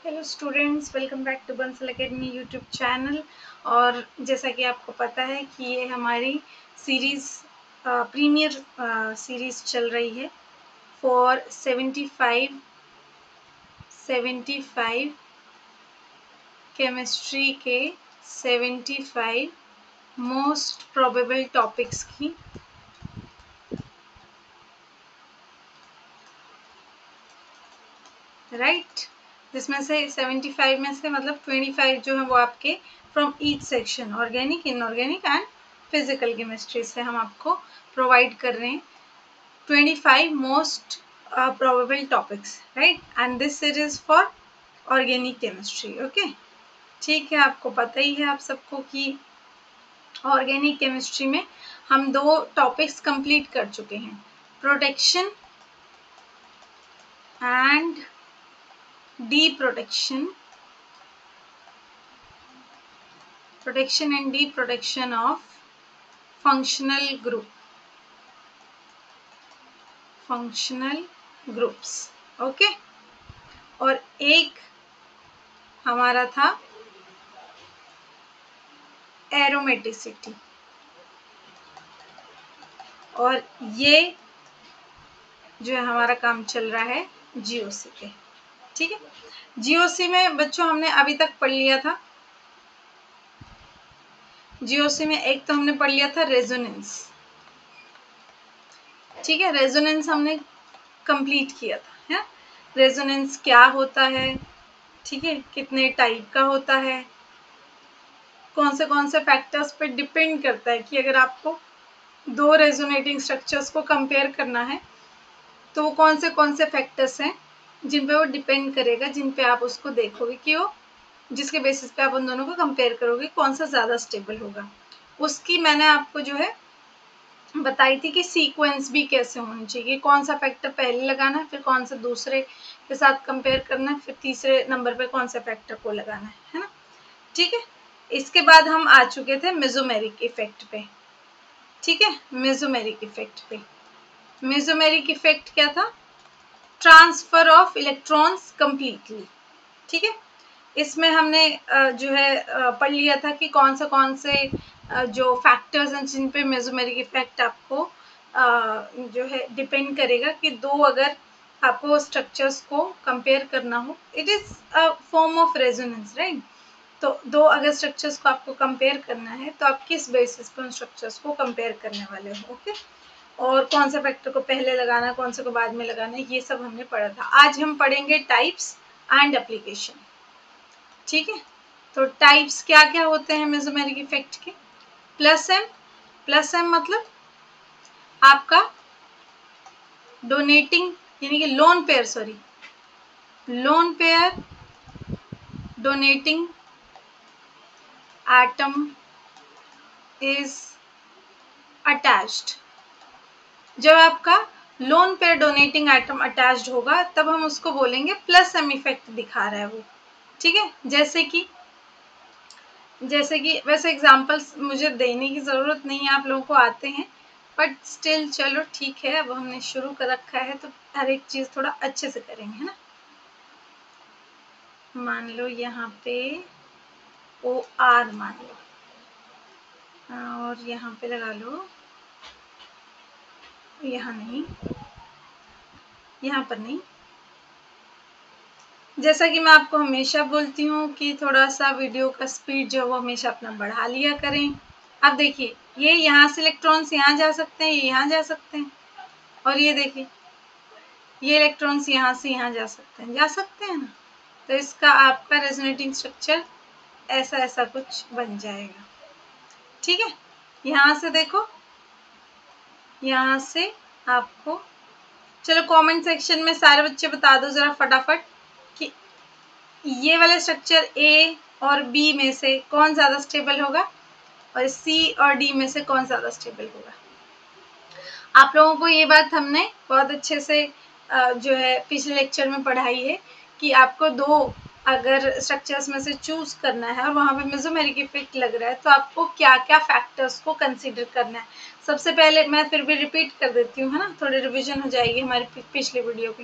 Hello students, welcome back to Bansal academy YouTube channel. और जैसा कि आपको पता है कि ये हमारी सीरीज़ प्रीमियर सीरीज़ चल रही है फॉर 75 केमिस्ट्री के 75 मोस्ट प्रोबेबल टॉपिक्स की। राइट, जिसमें से 75 में से मतलब 25 जो है वो आपके from each section, organic, inorganic and physical chemistry से हम आपको प्रोवाइड कर रहे हैं 25 most probable topics, right. And this series for organic chemistry. Okay, ठीक है, आपको पता ही है आप सबको कि ऑर्गेनिक केमिस्ट्री में हम 2 टॉपिक्स कंप्लीट कर चुके हैं, protection and deprotection and deprotection of functional groups। Okay, और एक हमारा था एरोमेटिसिटी, और ये जो है हमारा काम चल रहा है जीओसी पे। ठीक है, जीओसी में बच्चों हमने अभी तक पढ़ लिया था, जीओसी में एक तो हमने पढ़ लिया था रेजोनेंस। ठीक है, रेजोनेंस हमने कंप्लीट किया था, है। रेजोनेंस क्या होता है, ठीक है, कितने टाइप का होता है, कौन से फैक्टर्स पे डिपेंड करता है कि अगर आपको 2 रेजोनेटिंग स्ट्रक्चर्स को कंपेयर करना है तो वो कौन से फैक्टर्स हैं जिन पे वो डिपेंड करेगा, जिन पे आप उसको देखोगे कि वो जिसके बेसिस पे आप उन दोनों को कंपेयर करोगे कौन सा ज़्यादा स्टेबल होगा। उसकी मैंने आपको जो है बताई थी कि सीक्वेंस भी कैसे होनी चाहिए, कौन सा फैक्टर पहले लगाना है, फिर कौन सा दूसरे के साथ कंपेयर करना है, फिर तीसरे नंबर पे कौन सा फैक्टर को लगाना है ना। ठीक है, इसके बाद हम आ चुके थे मेसोमेरिक इफेक्ट पे। ठीक है, मेसोमेरिक इफेक्ट पे, मेसोमेरिक इफेक्ट क्या था, ट्रांसफर ऑफ इलेक्ट्रॉन्स कंप्लीटली। ठीक है, इसमें हमने जो है पढ़ लिया था कि कौन से जो फैक्टर्स हैं जिन पे मेसोमेरिक इफेक्ट आपको जो है डिपेंड करेगा कि 2 अगर आपको स्ट्रक्चर्स को कंपेयर करना हो, it is a form of resonance, right. तो 2 अगर स्ट्रक्चर्स को आपको कंपेयर करना है तो आप किस बेसिस पर उन स्ट्रक्चर्स को कंपेयर करने वाले हो। ओके, और कौन सा फैक्टर को पहले लगाना, कौन से को बाद में लगाना, ये सब हमने पढ़ा था। आज हम पढ़ेंगे टाइप्स एंड एप्लीकेशन। ठीक है, तो टाइप्स क्या क्या होते हैं मेसोमेरिक इफेक्ट के। प्लस एम मतलब आपका डोनेटिंग यानी कि lone pair donating atom is attached. जब आपका lone pair donating atom attached होगा तब हम उसको बोलेंगे प्लस एम इफेक्ट दिखा रहा है वो। ठीक है, जैसे कि वैसे एग्जांपल्स मुझे देने की ज़रूरत नहीं है, आप लोगों को आते हैं, बट स्टिल चलो ठीक है, अब हमने शुरू कर रखा है तो हर एक चीज़ थोड़ा अच्छे से करेंगे, है ना। मान लो यहाँ पे OR मान लो, और यहाँ पे लगा लो, यहाँ नहीं, यहाँ पर नहीं। जैसा कि मैं आपको हमेशा बोलती हूँ कि थोड़ा सा वीडियो का स्पीड जो है वो हमेशा अपना बढ़ा लिया करें। अब देखिए, ये यहाँ से इलेक्ट्रॉन्स यहाँ जा सकते हैं, ये यहाँ जा सकते हैं, और ये देखिए ये इलेक्ट्रॉन्स यहाँ से यहाँ जा सकते हैं ना। तो इसका आपका रेजोनेटिंग स्ट्रक्चर ऐसा कुछ बन जाएगा। ठीक है, यहाँ से देखो, यहाँ से आपको, चलो कमेंट सेक्शन में सारे बच्चे बता दो जरा फटाफट कि ये वाले स्ट्रक्चर A और B में से कौन ज़्यादा स्टेबल होगा, और C और D में से कौन ज़्यादा स्टेबल होगा। आप लोगों को ये बात हमने बहुत अच्छे से जो है पिछले लेक्चर में पढ़ाई है कि आपको 2 अगर स्ट्रक्चर्स में से चूज करना है और वहाँ पे मेसोमेरिक इफेक्ट लग रहा है तो आपको क्या क्या फैक्टर्स को कंसीडर करना है। सबसे पहले मैं फिर भी रिपीट कर देती हूँ, है ना, थोड़ी रिवीजन हो जाएगी हमारी पिछली वीडियो की।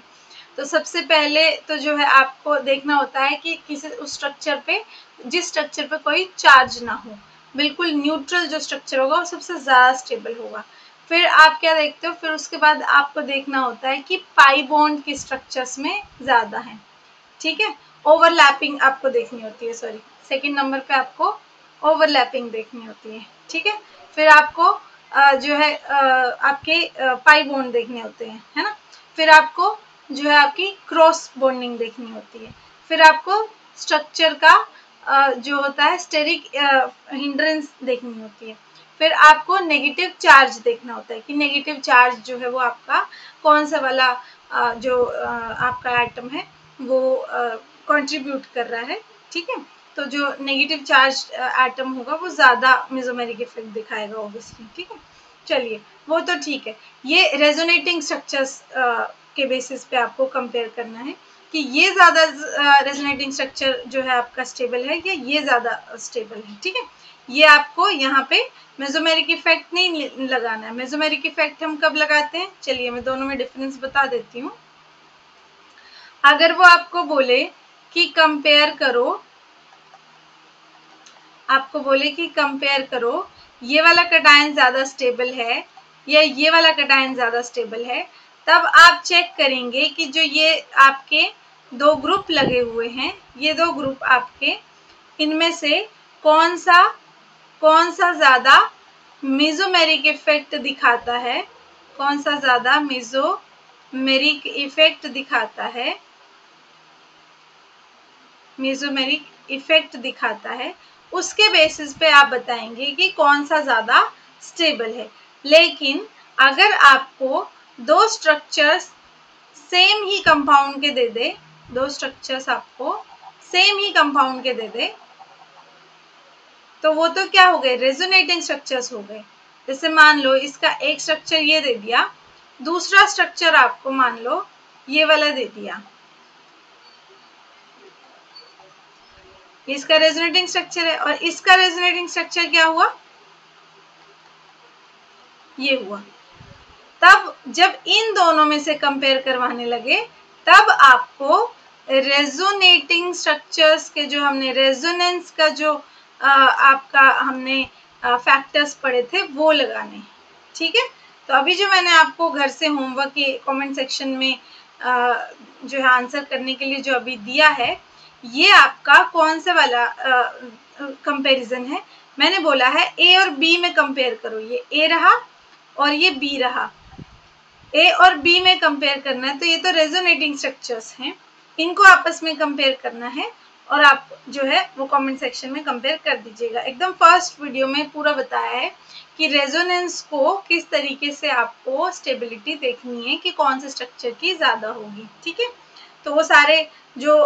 तो सबसे पहले तो जो है आपको देखना होता है कि किसी उस स्ट्रक्चर पे, जिस स्ट्रक्चर पे कोई चार्ज ना हो, बिल्कुल न्यूट्रल जो स्ट्रक्चर होगा वो सबसे ज़्यादा स्टेबल होगा। फिर आप क्या देखते हो, फिर उसके बाद आपको देखना होता है कि पाई बॉन्ड के स्ट्रक्चर्स में ज़्यादा हैं, ठीक है। ओवरलैपिंग आपको देखनी होती है, सॉरी, सेकंड नंबर पे आपको ओवरलैपिंग देखनी होती है, ठीक है। फिर आपको जो है आपके पाई बॉन्ड देखने होते हैं, है ना। फिर आपको जो है आपकी क्रॉस बॉन्डिंग देखनी होती है। फिर आपको स्ट्रक्चर का जो होता है स्टेरिक हिंड्रेंस देखनी होती है। फिर आपको नेगेटिव चार्ज देखना होता है कि नेगेटिव चार्ज जो है वो आपका कौन सा वाला जो आपका एटम है वो कंट्रीब्यूट कर रहा है, ठीक है। तो जो नेगेटिव चार्ज एटम होगा वो ज़्यादा मेसोमेरिक इफेक्ट दिखाएगा ऑब्वियसली, ठीक है। चलिए, वो तो ठीक है। ये रेजोनेटिंग स्ट्रक्चर्स के बेसिस पे आपको कंपेयर करना है कि ये ज़्यादा रेजोनेटिंग स्ट्रक्चर जो है आपका स्टेबल है या ये ज़्यादा स्टेबल है, ठीक है। ये आपको यहाँ पे मेसोमेरिक इफेक्ट नहीं लगाना है। मेसोमेरिक इफेक्ट हम कब लगाते हैं, चलिए मैं दोनों में डिफरेंस बता देती हूँ। अगर वो आपको बोले कि कंपेयर करो, आपको बोले कि कंपेयर करो ये वाला कैटायन ज़्यादा स्टेबल है या ये वाला कैटायन ज़्यादा स्टेबल है, तब आप चेक करेंगे कि जो ये आपके दो ग्रुप लगे हुए हैं, ये दो ग्रुप आपके, इनमें से कौन सा ज़्यादा मेसोमेरिक इफेक्ट दिखाता है, कौन सा ज़्यादा मेसोमेरिक इफेक्ट दिखाता है, मेसोमेरिक इफेक्ट दिखाता है, उसके बेसिस पे आप बताएंगे कि कौन सा ज़्यादा स्टेबल है। लेकिन अगर आपको दो स्ट्रक्चर्स सेम ही कंपाउंड के दे दे, दो स्ट्रक्चर्स आपको सेम ही कंपाउंड के दे दे, तो वो तो क्या हो गए, रेजोनेटिंग स्ट्रक्चर्स हो गए। जैसे मान लो इसका एक स्ट्रक्चर ये दे दिया, दूसरा स्ट्रक्चर आपको मान लो ये वाला दे दिया, इसका रेजोनेटिंग स्ट्रक्चर है और इसका रेजोनेटिंग स्ट्रक्चर क्या हुआ, ये हुआ। तब जब इन दोनों में से कंपेयर करवाने लगे, तब आपको रेजोनेटिंग स्ट्रक्चर्स के जो हमने रेजोनेंस का जो आपका हमने फैक्टर्स पढ़े थे वो लगाने, ठीक है। तो अभी जो मैंने आपको घर से होमवर्क के कमेंट सेक्शन में जो है आंसर करने के लिए जो अभी दिया है, ये आपका कौन सा वाला कंपैरिजन है। मैंने बोला है ए और बी में कंपेयर करो, ये ए रहा और ये बी रहा, ए और बी में कंपेयर करना है। तो ये तो रेजोनेटिंग स्ट्रक्चर्स हैं, इनको आपस में कंपेयर करना है और आप जो है वो कमेंट सेक्शन में कंपेयर कर दीजिएगा। एकदम फर्स्ट वीडियो में पूरा बताया है कि रेजोनेंस को किस तरीके से आपको स्टेबिलिटी देखनी है कि कौन से स्ट्रक्चर की ज़्यादा होगी, ठीक है। तो वो सारे जो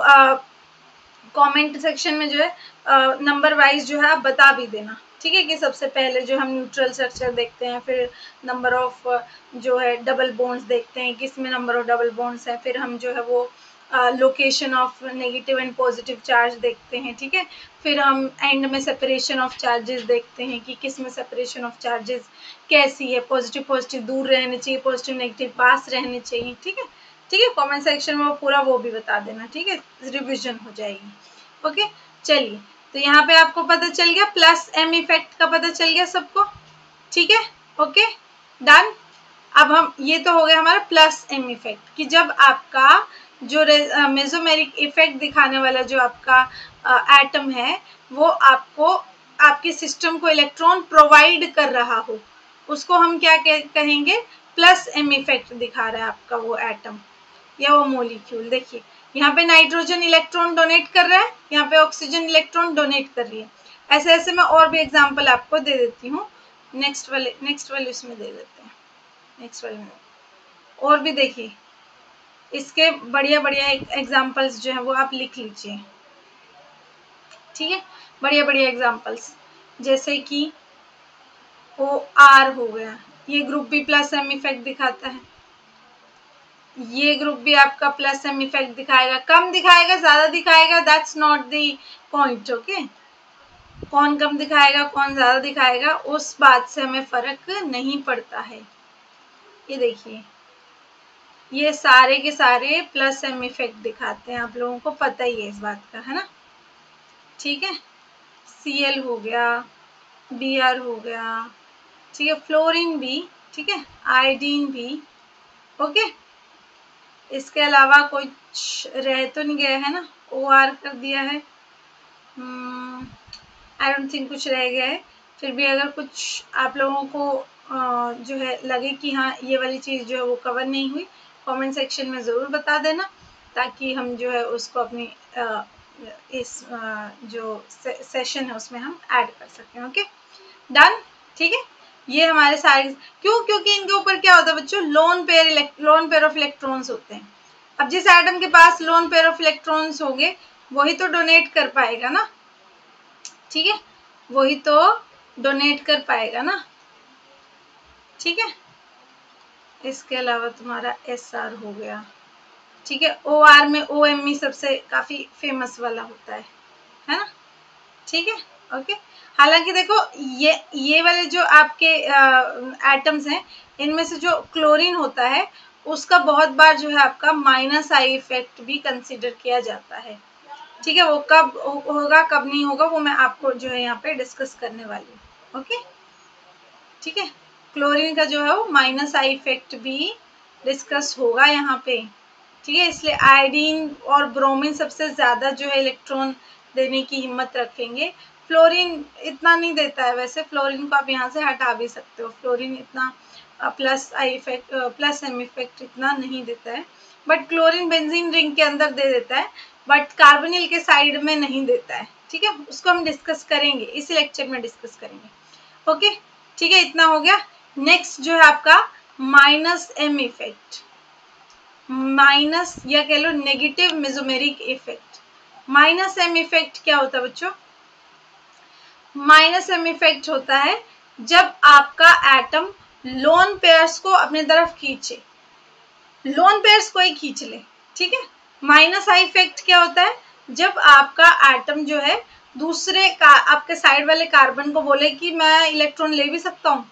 कमेंट सेक्शन में जो है नंबर वाइज जो है आप बता भी देना, ठीक है। कि सबसे पहले जो हम न्यूट्रल स्ट्रक्चर देखते हैं, फिर नंबर ऑफ जो है डबल बॉन्ड्स देखते हैं, किस में नंबर ऑफ डबल बॉन्ड्स है, फिर हम जो है वो location of negative and positive charge देखते हैं, ठीक है। फिर हम एंड में सेपरेशन ऑफ चार्जेस देखते हैं कि किस में सेपरेशन ऑफ चार्जेस कैसी है, पॉजिटिव पॉजिटिव दूर रहने चाहिए, पॉजिटिव नेगेटिव पास रहने चाहिए, ठीक है। ठीक है, कमेंट सेक्शन में वो पूरा वो भी बता देना, ठीक है, रिविजन हो जाएगी। ओके, चलिए, तो यहाँ पे आपको पता चल गया, प्लस एम इफेक्ट का पता चल गया सबको, ठीक है। Okay, done. अब हम, ये तो हो गया हमारा प्लस एम इफेक्ट कि जब आपका जो मेसोमेरिक इफेक्ट दिखाने वाला जो आपका एटम है वो आपको आपके सिस्टम को इलेक्ट्रॉन प्रोवाइड कर रहा हो, उसको हम क्या कहेंगे, प्लस एम इफेक्ट दिखा रहा है आपका वो एटम या वो मॉलिक्यूल। देखिए यहाँ पे नाइट्रोजन इलेक्ट्रॉन डोनेट कर रहा है, यहाँ पे ऑक्सीजन इलेक्ट्रॉन डोनेट कर रही है। ऐसे ऐसे मैं और भी एग्जांपल आपको दे देती हूँ, नेक्स्ट वाले उसमें दे देते हैं, नेक्स्ट वाले में और भी देखिए, इसके बढ़िया बढ़िया एग्जांपल्स जो है वो आप लिख लीजिए, ठीक है। बढ़िया बढ़िया एग्जांपल्स जैसे कि ओ आर हो गया, ये ग्रुप भी प्लस एम इफेक्ट दिखाता है, ये ग्रुप भी आपका प्लस एम इफेक्ट दिखाएगा, कम दिखाएगा ज्यादा दिखाएगा, that's not the point, okay. कौन कम दिखाएगा कौन ज्यादा दिखाएगा उस बात से हमें फर्क नहीं पड़ता है। ये देखिए ये सारे के सारे प्लस एम इफेक्ट दिखाते हैं, आप लोगों को पता ही है इस बात का, है ना। ठीक है, Cl हो गया, Br हो गया, ठीक है, फ्लोरीन भी, ठीक है, आयोडीन भी, ओके। इसके अलावा कुछ रह तो नहीं गया है ना, OR कर दिया है, आई डोंट थिंक कुछ रह गया है। फिर भी अगर कुछ आप लोगों को जो है लगे कि हाँ ये वाली चीज़ जो है वो कवर नहीं हुई, कमेंट सेक्शन में ज़रूर बता देना, ताकि हम जो है उसको अपनी इस जो सेशन है उसमें हम ऐड कर सकें। ओके, डन, ठीक है। ये हमारे सारे क्योंकि इनके ऊपर क्या होता है बच्चों, लोन पेयर ऑफ इलेक्ट्रॉन्स होते हैं। अब जिस एटम के पास लोन पेयर ऑफ इलेक्ट्रॉन्स होंगे वही तो डोनेट कर पाएगा ना, ठीक है, वही तो डोनेट कर पाएगा ना, ठीक है। इसके अलावा तुम्हारा SR हो गया, ठीक है। OR में OMe सबसे काफी फेमस वाला होता है ना, ठीक है, ओके। हालांकि देखो ये वाले जो आपके एटम्स हैं, इनमें से जो क्लोरीन होता है उसका बहुत बार जो है आपका माइनस आई इफेक्ट भी कंसीडर किया जाता है, ठीक है। वो कब होगा कब नहीं होगा वो मैं आपको जो है यहाँ पे डिस्कस करने वाली हूँ, ओके, ठीक है। क्लोरीन का जो है वो माइनस आई इफेक्ट भी डिस्कस होगा यहाँ पे, ठीक है। इसलिए आयोडीन और ब्रोमीन सबसे ज्यादा जो है इलेक्ट्रॉन देने की हिम्मत रखेंगे। फ्लोरीन इतना नहीं देता है, वैसे फ्लोरीन को आप यहाँ से हटा भी सकते हो, फ्लोरीन इतना plus I effect plus M effect इतना नहीं देता है, बट क्लोरीन बेंजीन रिंग के अंदर दे देता है, बट कार्बोनिल के साइड में नहीं देता है, ठीक है। उसको हम डिस्कस करेंगे, इसी लेक्चर में डिस्कस करेंगे, ओके, ठीक है। इतना हो गया। नेक्स्ट जो है आपका माइनस एम इफेक्ट, माइनस या कह लो negative mesomeric effect. Minus M effect क्या होता है बच्चों, माइनस एम इफेक्ट होता है जब आपका एटम लोन पेयर्स को अपनी तरफ खींचे, लोन पेयर्स को ही खींच ले, ठीक है। माइनस आई इफेक्ट क्या होता है, जब आपका एटम जो है दूसरे का आपके साइड वाले कार्बन को बोले कि मैं इलेक्ट्रॉन ले भी सकता हूँ,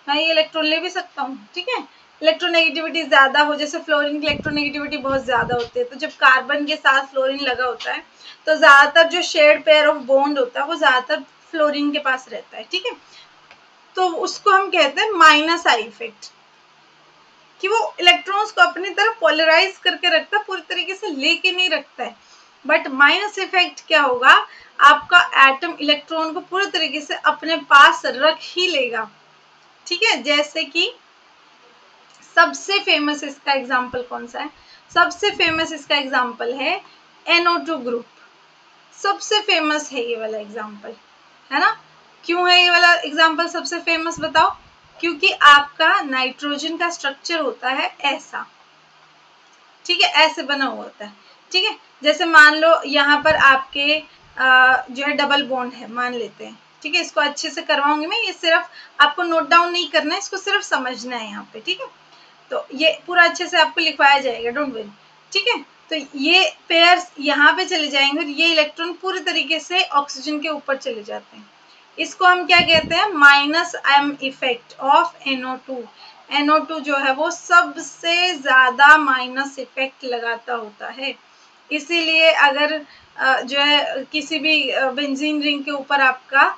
मैं ये इलेक्ट्रॉन ले भी सकता हूँ, ठीक है। इलेक्ट्रोनेगेटिविटी ज्यादा हो, जैसे फ्लोरीन की इलेक्ट्रोनेगेटिविटी बहुत ज्यादा होती है, तो जब कार्बन के साथ फ्लोरीन लगा होता है तो ज्यादातर जो शेयर्ड पेयर ऑफ बॉन्ड होता है वो ज्यादातर फ्लोरीन के पास रहता है, ठीक है। तो उसको हम कहते हैं माइनस आई इफेक्ट, कि वो इलेक्ट्रॉन्स को अपनी तरफ पोलराइज करके रखता है, पूरी तरीके से लेके नहीं रखता है। बट माइनस इफेक्ट क्या होगा, आपका एटम इलेक्ट्रॉन को पूरी तरीके से अपने पास रख ही लेगा, ठीक है। जैसे कि सबसे फेमस इसका एग्जाम्पल कौन सा है, सबसे फेमस इसका एग्जाम्पल है NO2 ग्रुप, सबसे फेमस है ये वाला एग्जाम्पल, है ना। क्यों है ये वाला एग्जाम्पल सबसे फेमस बताओ, क्योंकि आपका नाइट्रोजन का स्ट्रक्चर होता है ऐसा, ठीक है, ऐसे बना हुआ होता है, ठीक है। जैसे मान लो यहाँ पर आपके जो है डबल बॉन्ड है, मान लेते हैं, ठीक है। इसको अच्छे से करवाऊंगी मैं, ये सिर्फ आपको नोट डाउन नहीं करना है, इसको सिर्फ समझना है यहाँ पे, ठीक है। तो ये पूरा अच्छे से आपको लिखवाया जाएगा, डोंट वरी, ठीक है। तो ये पेयर्स यहाँ पे चले जाएंगे और ये इलेक्ट्रॉन पूरी तरीके से ऑक्सीजन के ऊपर चले जाते हैं, इसको हम क्या कहते हैं, minus M effect of NO2। NO2 जो है वो सबसे ज्यादा माइनस इफेक्ट लगाता होता है, इसीलिए अगर जो है किसी भी बेंजीन रिंग के ऊपर आपका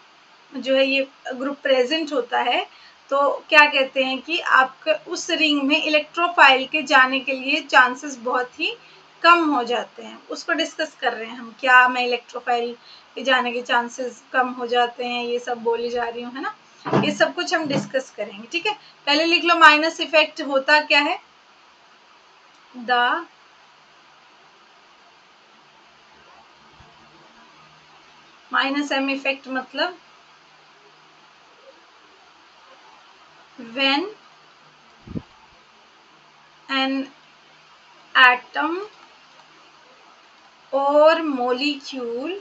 जो है ये ग्रुप प्रेजेंट होता है, तो क्या कहते हैं कि आपके उस रिंग में इलेक्ट्रोफाइल के जाने के लिए चांसेस बहुत ही कम हो जाते हैं। उसको डिस्कस कर रहे हैं हम, क्या मैं इलेक्ट्रोफाइल के जाने के चांसेस कम हो जाते हैं, ये सब बोली जा रही हूँ, है ना। ये सब कुछ हम डिस्कस करेंगे, ठीक है। पहले लिख लो माइनस इफेक्ट होता क्या है, द माइनस एम इफेक्ट मतलब when an atom or molecule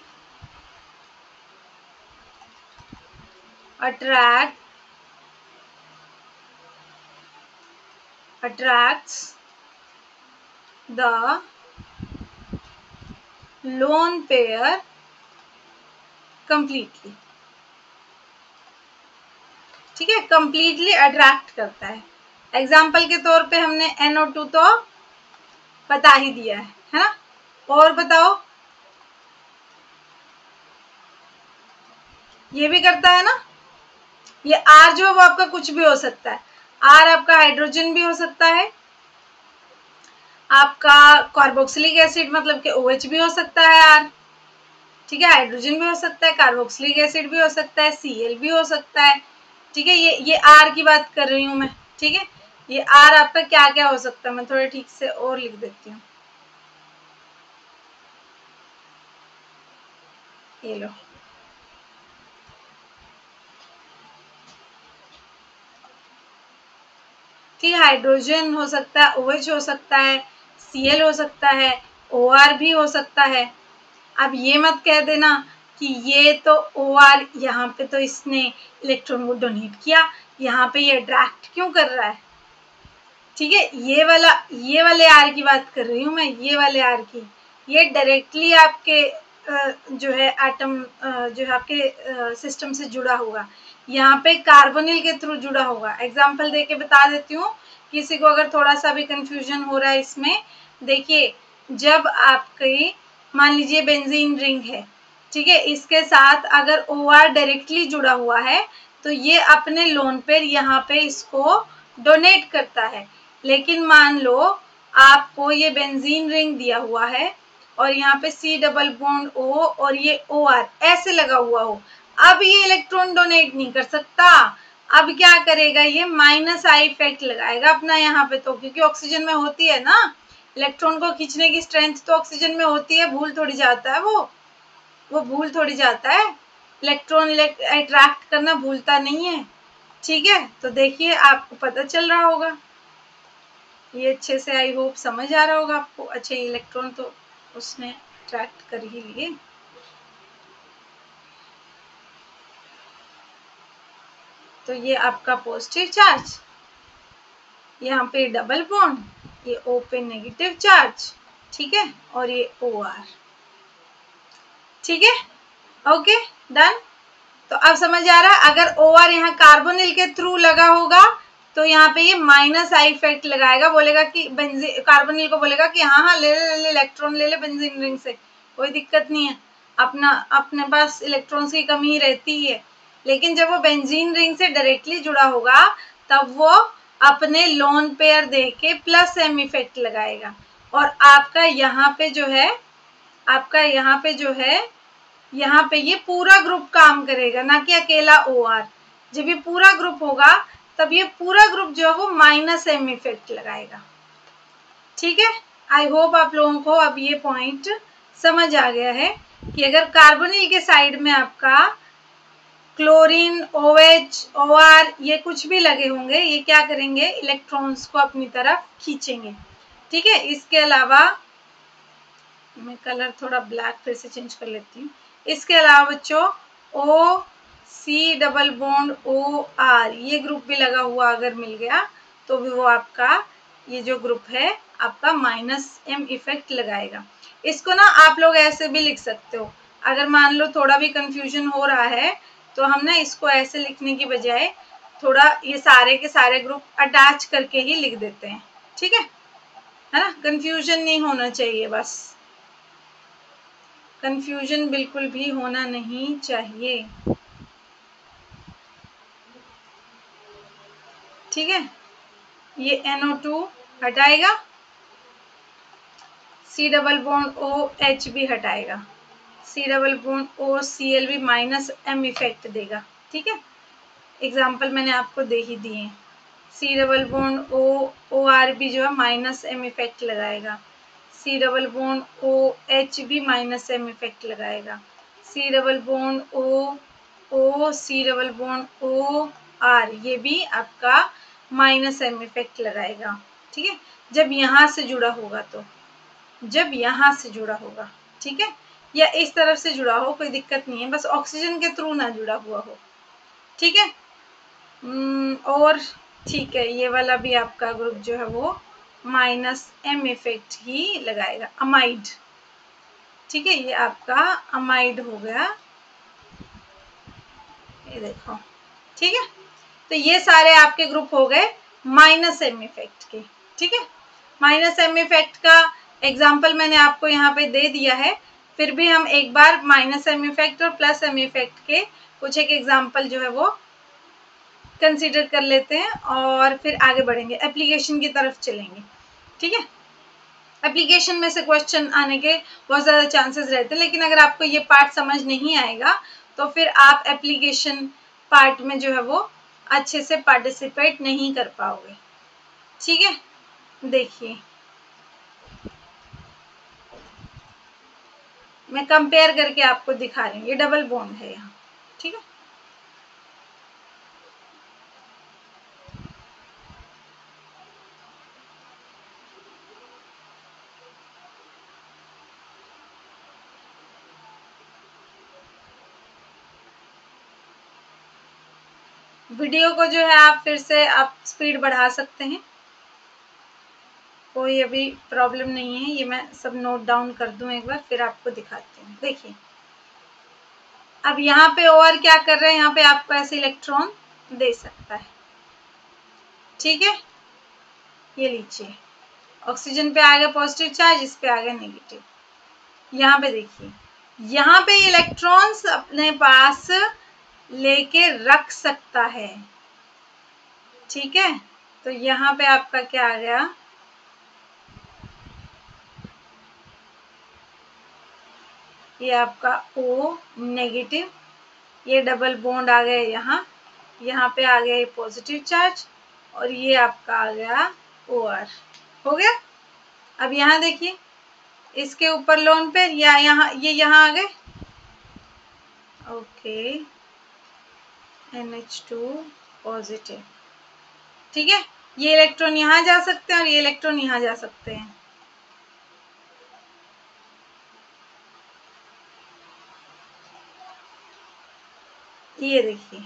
attracts the lone pair completely, ठीक है, completely अट्रैक्ट करता है। एग्जाम्पल के तौर पे हमने NO2 तो बता ही दिया है ना। और बताओ, ये भी करता है ना। ये R जो है वो आपका कुछ भी हो सकता है। R आपका हाइड्रोजन भी हो सकता है, आपका कार्बोक्सिलिक एसिड मतलब कि OH भी हो सकता है R, ठीक है। हाइड्रोजन भी हो सकता है, कार्बोक्सिलिक एसिड भी हो सकता है, Cl भी हो सकता है, ठीक है। ये R की बात कर रही हूँ मैं, ठीक है। ये R आपका क्या क्या हो सकता है, मैं थोड़ा ठीक से और लिख देती हूँ। ये लो, ठीक है। हाइड्रोजन हो सकता है, OH हो सकता है, Cl हो सकता है, OR भी हो सकता है। अब ये मत कह देना कि ये तो OR, यहाँ पे तो इसने इलेक्ट्रॉन को डोनेट किया, यहाँ पे ये अट्रैक्ट क्यों कर रहा है, ठीक है। ये वाले R की बात कर रही हूँ मैं, ये वाले R की। ये डायरेक्टली आपके जो है एटम जो है आपके सिस्टम से जुड़ा होगा, यहाँ पे कार्बोनिल के थ्रू जुड़ा होगा। एग्जाम्पल दे के बता देती हूँ, किसी को अगर थोड़ा सा भी कंफ्यूजन हो रहा है इसमें। देखिए, जब आपकी मान लीजिए बेंजीन रिंग है, ठीक है, इसके साथ अगर OR डायरेक्टली जुड़ा हुआ है तो ये अपने लोन पेयर यहाँ पे इसको डोनेट करता है। लेकिन मान लो आपको ये बेंजीन रिंग दिया हुआ है और यहाँ पे C डबल बॉन्ड O और ये OR ऐसे लगा हुआ हो, अब ये इलेक्ट्रॉन डोनेट नहीं कर सकता। अब क्या करेगा, ये -I इफेक्ट लगाएगा अपना यहाँ पे, तो क्योंकि ऑक्सीजन में होती है ना, इलेक्ट्रॉन को खींचने की स्ट्रेंथ तो ऑक्सीजन में होती है, भूल थोड़ी जाता है वो भूल थोड़ी जाता है। इलेक्ट्रॉन अट्रैक्ट करना भूलता नहीं है, ठीक है। तो देखिए, आपको पता चल रहा होगा, ये अच्छे से आई होप समझ आ रहा होगा आपको। अच्छा, इलेक्ट्रॉन तो उसने अट्रैक्ट कर ही लिए। तो ये आपका पॉजिटिव चार्ज, यहाँ पे डबल बॉन्ड, ये O पे नेगेटिव चार्ज, ठीक है, और ये OR, ठीक है। Okay, done. तो अब समझ आ रहा है, अगर OR यहाँ कार्बोनिल के थ्रू लगा होगा तो यहाँ पे ये -I इफेक्ट लगाएगा, बोलेगा कि कार्बोनिल को बोलेगा कि हाँ हाँ ले ले ले इलेक्ट्रॉन ले ले बेंजीन रिंग से, कोई दिक्कत नहीं है, अपने पास इलेक्ट्रॉन्स की कमी ही रहती है। लेकिन जब वो बेंजीन रिंग से डायरेक्टली जुड़ा होगा तब वो अपने लोन पेयर दे के +M इफेक्ट लगाएगा, और आपका यहाँ पे जो है, आपका यहाँ पे जो है, यहाँ पे ये पूरा ग्रुप काम करेगा, ना कि अकेला OR। जब ये पूरा ग्रुप होगा तब ये पूरा ग्रुप जो है वो -M इफेक्ट लगाएगा, ठीक है। आई होप आप लोगों को अब ये पॉइंट समझ आ गया है कि अगर कार्बोनिल के साइड में आपका क्लोरीन, OH, OR ये कुछ भी लगे होंगे, ये क्या करेंगे, इलेक्ट्रॉन्स को अपनी तरफ खींचेंगे, ठीक है। इसके अलावा मैं कलर थोड़ा ब्लैक फिर से चेंज कर लेती हूँ। इसके अलावा बच्चों OC डबल बॉन्ड OR ये ग्रुप भी लगा हुआ अगर मिल गया तो भी वो आपका ये जो ग्रुप है आपका -M इफेक्ट लगाएगा। इसको ना आप लोग ऐसे भी लिख सकते हो, अगर मान लो थोड़ा भी कंफ्यूजन हो रहा है तो हम ना इसको ऐसे लिखने की बजाय थोड़ा ये सारे के सारे ग्रुप अटैच करके ही लिख देते हैं, ठीक है ना। कंफ्यूजन नहीं होना चाहिए, बस कंफ्यूजन बिल्कुल भी होना नहीं चाहिए, ठीक है। ये NO2 हटाएगा, C double bond OH भी हटाएगा, C डबल बॉन्ड OCl भी -M इफेक्ट देगा, ठीक है। एग्जाम्पल मैंने आपको दे ही दिए, C डबल बॉन्ड OR भी जो है -M इफेक्ट लगाएगा, C डबल बॉन्ड OH भी -M इफेक्ट लगाएगा, C double bond C double bond OR ये भी आपका -M इफेक्ट लगाएगा, ठीक है। जब यहाँ से जुड़ा होगा तो, जब यहाँ से जुड़ा होगा, ठीक है, या इस तरफ से जुड़ा हो कोई दिक्कत नहीं है, बस ऑक्सीजन के थ्रू ना जुड़ा हुआ हो, ठीक है। और ठीक है, ये वाला भी आपका ग्रुप जो है वो -M इफेक्ट ही लगाएगा, अमाइड, ठीक है। ये आपका अमाइड हो गया, ये देखो, ठीक है। तो ये सारे आपके ग्रुप हो गए -M इफेक्ट के, ठीक है। -M इफेक्ट का एग्जाम्पल मैंने आपको यहाँ पे दे दिया है, फिर भी हम एक बार माइनस एम इफेक्ट और प्लस एम इफेक्ट के कुछ एक एग्जाम्पल जो है वो कंसीडर कर लेते हैं और फिर आगे बढ़ेंगे, एप्लीकेशन की तरफ चलेंगे। ठीक है, एप्लीकेशन में से क्वेश्चन आने के बहुत ज़्यादा चांसेस रहते हैं, लेकिन अगर आपको ये पार्ट समझ नहीं आएगा तो फिर आप एप्लीकेशन पार्ट में जो है वो अच्छे से पार्टिसिपेट नहीं कर पाओगे। ठीक है, देखिए मैं कंपेयर करके आपको दिखा रही हूँ, ये डबल बॉन्ड है यहाँ। ठीक है, वीडियो को जो है आप फिर से आप स्पीड बढ़ा सकते हैं, कोई अभी प्रॉब्लम नहीं है। ये मैं सब नोट डाउन कर दूं एक बार, फिर आपको दिखाती हूँ। देखिए अब यहाँ पे और क्या कर रहे हैं, यहाँ पे आपको ऐसे इलेक्ट्रॉन दे सकता है। ठीक है, ये लीजिए, ऑक्सीजन पे आ गया पॉजिटिव चार्ज, इस पे आ गया नेगेटिव। यहाँ पे देखिए, यहाँ पे इलेक्ट्रॉन्स अपने पास लेके रख सकता है। ठीक है, तो यहाँ पे आपका क्या आ गया, ये आपका O नेगेटिव, ये डबल बॉन्ड आ गया यहाँ, यहाँ पे आ गया ये पॉजिटिव चार्ज और ये आपका आ गया OR। हो गया। अब यहाँ देखिए, इसके ऊपर लोन पेयर या यहाँ ये यहाँ आ गए, ओके, NH2 पॉजिटिव। ठीक है, ये इलेक्ट्रॉन यहाँ जा सकते हैं और ये इलेक्ट्रॉन यहाँ जा सकते हैं। ये देखिए,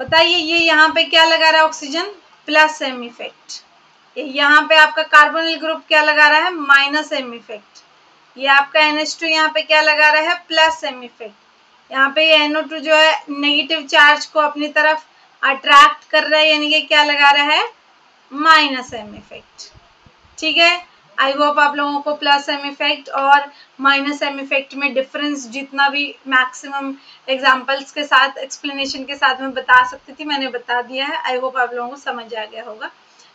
बताइए ये यहाँ पे क्या लगा रहा है, ऑक्सीजन प्लस एम इफेक्ट, यहाँ पे आपका कार्बोनिल ग्रुप क्या लगा रहा है, माइनस एम इफेक्ट, ये आपका NH2 यहाँ पे क्या लगा रहा है, प्लस एम इफेक्ट, यहाँ पे ये NO2 जो है नेगेटिव चार्ज को अपनी तरफ अट्रैक्ट कर रहा है, यानी कि क्या लगा रहा है, माइनस एम इफेक्ट। ठीक है, आई होप आप लोगों को प्लस एम इफेक्ट और माइनस एम इफेक्ट में डिफरेंस जितना भी मैक्सिमम एग्जांपल्स के साथ एक्सप्लेनेशन के साथ मैं बता सकती थी मैंने बता दिया है। आई होप आप लोगों को समझ आ गया होगा।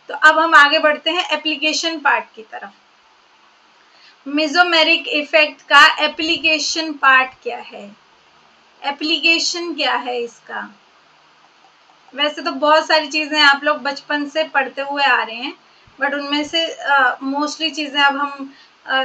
तो अब हम आगे बढ़ते हैं एप्लीकेशन पार्ट की तरफ। मेसोमेरिक इफेक्ट का एप्लीकेशन पार्ट क्या है, एप्लीकेशन क्या है इसका। वैसे तो बहुत सारी चीज़ें आप लोग बचपन से पढ़ते हुए आ रहे हैं, बट उनमें से मोस्टली चीज़ें अब हम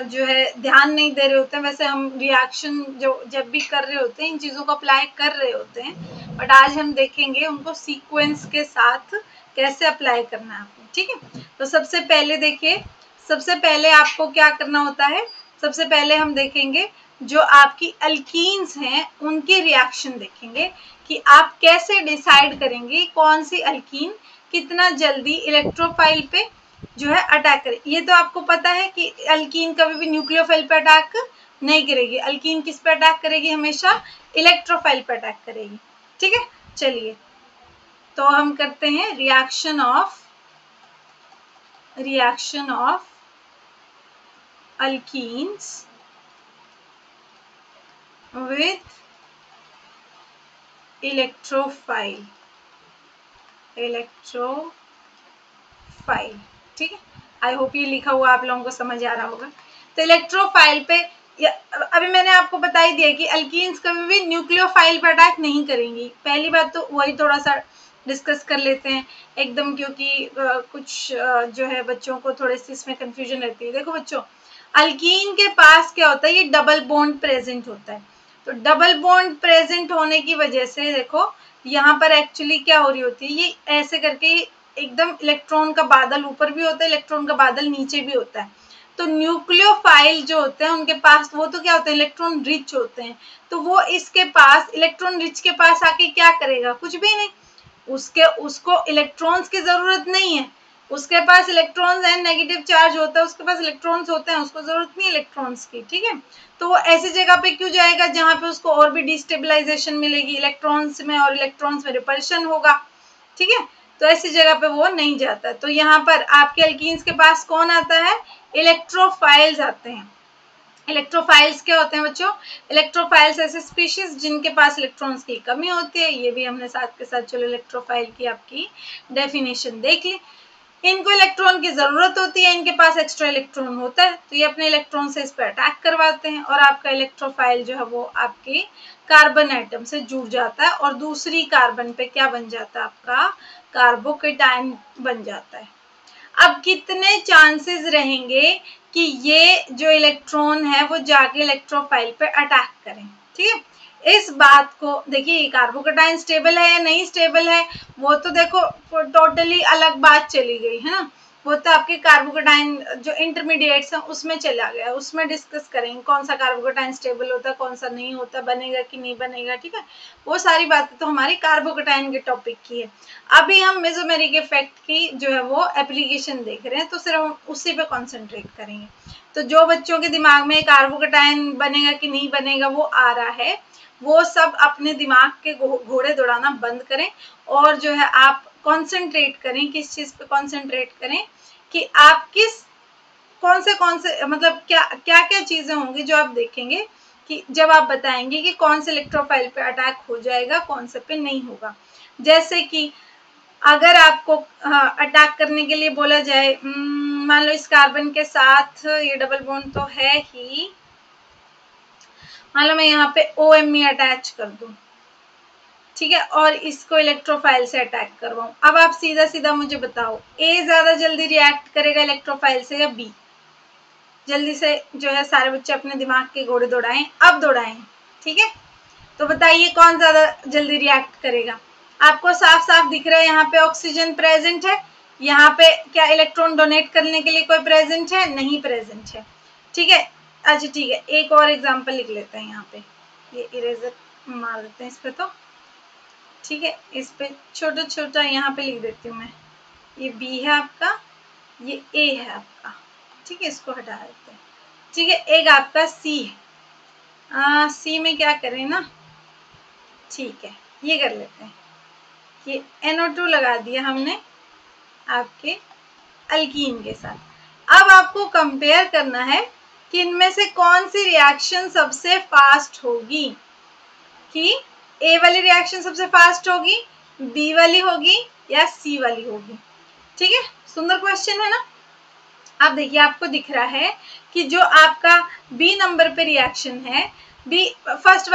जो है ध्यान नहीं दे रहे होते हैं। वैसे हम रिएक्शन जो जब भी कर रहे होते हैं इन चीज़ों को अप्लाई कर रहे होते हैं, बट आज हम देखेंगे उनको सीक्वेंस के साथ कैसे अप्लाई करना है आपको। ठीक है, तो सबसे पहले देखिए, सबसे पहले आपको क्या करना होता है, सबसे पहले हम देखेंगे जो आपकी अल्कीन्स हैं उनके रिएक्शन देखेंगे कि आप कैसे डिसाइड करेंगे कौन सी अल्कीन कितना जल्दी इलेक्ट्रोफाइल पे जो है अटैक करे। ये तो आपको पता है कि अल्कीन कभी भी न्यूक्लियोफाइल पे अटैक नहीं करेगी, अल्कीन किस पे अटैक करेगी, हमेशा इलेक्ट्रोफाइल पे अटैक करेगी। ठीक है, चलिए तो हम करते हैं reaction of alkenes with electrophile. ठीक है, आई होप ये लिखा हुआ आप लोगों को समझ आ रहा होगा। तो इलेक्ट्रोफाइल पे अभी मैंने आपको बता ही दिया कि अल्कीन्स कभी भी न्यूक्लियोफाइल पर अटैक नहीं करेंगी। पहली बात तो वही थोड़ा सा डिस्कस कर लेते हैं एकदम, क्योंकि कुछ जो है बच्चों को थोड़ी सी इसमें कंफ्यूजन रहती है। देखो बच्चों, अल्कीन के पास क्या होता है, ये डबल बॉन्ड प्रेजेंट होता है। तो डबल बॉन्ड प्रेजेंट होने की वजह से देखो यहाँ पर एक्चुअली क्या हो रही होती है, ये ऐसे करके एकदम इलेक्ट्रॉन का बादल ऊपर भी होता है, इलेक्ट्रॉन का बादल नीचे भी होता है। तो न्यूक्लियोफाइल जो होते हैं उनके पास वो तो क्या होते हैं, इलेक्ट्रॉन रिच होते हैं। तो वो इसके पास इलेक्ट्रॉन रिच के पास आके क्या करेगा, कुछ भी नहीं, उसको इलेक्ट्रॉन्स की जरूरत नहीं है, उसके पास इलेक्ट्रॉन्स हैं, नेगेटिव चार्ज होता है, उसके पास इलेक्ट्रॉन्स होते हैं, उसको जरूरत नहीं इलेक्ट्रॉन्स की। ठीक है, तो वो ऐसी जगह पे क्यों जाएगा जहां पे उसको और भी डिस्टेबलाइजेशन मिलेगी इलेक्ट्रॉन्स में, और इलेक्ट्रॉन्स में रिपल्शन होगा। ठीक है, तो ऐसी जगह पे वो नहीं जाता। तो यहाँ पर आपके एल्कीन्स के पास कौन आता है, इलेक्ट्रोफाइल्स आते हैं। इलेक्ट्रोफाइल्स क्या होते हैं बच्चों, इलेक्ट्रोफाइल्स ऐसे स्पीशीज जिनके पास इलेक्ट्रॉन्स की कमी होती है। ये भी हमने साथ के साथ चलो इलेक्ट्रोफाइल की आपकी डेफिनेशन देख ली। इनको इलेक्ट्रॉन की जरूरत होती है, इनके पास एक्स्ट्रा इलेक्ट्रॉन होता है, तो ये अपने इलेक्ट्रॉन से इस पर अटैक करवाते हैं और आपका इलेक्ट्रोफाइल जो है वो आपके कार्बन एटम से जुड़ जाता है और दूसरी कार्बन पे क्या बन जाता है, आपका कार्बोकेटाइन बन जाता है। अब कितने चांसेस रहेंगे कि ये जो इलेक्ट्रॉन है वो जाके इलेक्ट्रोफाइल पे अटैक करें, ठीक है। इस बात को देखिए, कार्बोकेटाइन स्टेबल है या नहीं स्टेबल है, वो तो देखो टोटली अलग बात चली गई है ना। वो तो आपके कार्बोकेटाइन जो इंटरमीडिएट्स हैं उसमें चला गया, उसमें डिस्कस करेंगे कौन सा कार्बोकेटाइन स्टेबल होता है, कौन सा नहीं होता, बनेगा कि नहीं बनेगा, ठीक है। वो सारी बातें तो हमारी कार्बोकेटाइन के टॉपिक की है। अभी हम मेसोमेरिक इफेक्ट की जो है वो एप्लीकेशन देख रहे हैं, तो सिर्फ हम उसी पे कॉन्सेंट्रेट करेंगे। तो जो बच्चों के दिमाग में कार्बोकेटाइन बनेगा कि नहीं बनेगा वो आ रहा है, वो सब अपने दिमाग के घोड़े दौड़ाना बंद करें और जो है आप कॉन्सेंट्रेट करें, किस चीज पे कॉन्सेंट्रेट करें कि आप कौन से मतलब क्या चीजें होंगी जो आप देखेंगे कि जब आप बताएंगे कि कौन से इलेक्ट्रोफाइल पे अटैक हो जाएगा, कौन से पे नहीं होगा। जैसे कि अगर आपको अटैक करने के लिए बोला जाए, मान लो इस कार्बन के साथ ये डबल बॉन्ड तो है ही, मान लो मैं यहाँ पे OMe अटैच कर दूं, ठीक है, और इसको इलेक्ट्रोफाइल से अटैक करवाऊं। अब आप सीधा सीधा मुझे बताओ, A ज्यादा जल्दी रिएक्ट करेगा इलेक्ट्रोफाइल से या B? जल्दी से जो है सारे बच्चे अपने दिमाग के घोड़े दौड़ाएं, अब दौड़ाएं, ठीक है। तो बताइए कौन ज्यादा जल्दी रिएक्ट करेगा। आपको साफ साफ दिख रहा है यहाँ पे ऑक्सीजन प्रेजेंट है, यहाँ पे क्या इलेक्ट्रॉन डोनेट करने के लिए कोई प्रेजेंट है, नहीं प्रेजेंट है, ठीक है। अच्छा ठीक है, एक और एग्जांपल लिख लेते हैं यहाँ पे, ये इरेजर मार देते हैं इस पे, तो ठीक है, इस पे छोटा छोटा यहाँ पे लिख देती हूँ मैं, ये B है आपका, ये A है आपका, ठीक है, इसको हटा देते हैं, ठीक है। एक आपका C है, C में क्या करें ना, ठीक है, ये कर लेते हैं, ये NO2 लगा दिया हमने आपके अल्कीन के साथ। अब आपको कंपेयर करना है कि इनमें से कौन सी रिएक्शन सबसे फास्ट होगी, कि A वाली रिएक्शन सबसे फास्ट होगी, B वाली होगी या C वाली होगी, ठीक है। सुंदर क्वेश्चन है ना। अब देखिए आपको दिख रहा है कि जो आपका B नंबर पे रिएक्शन है, B फर्स्ट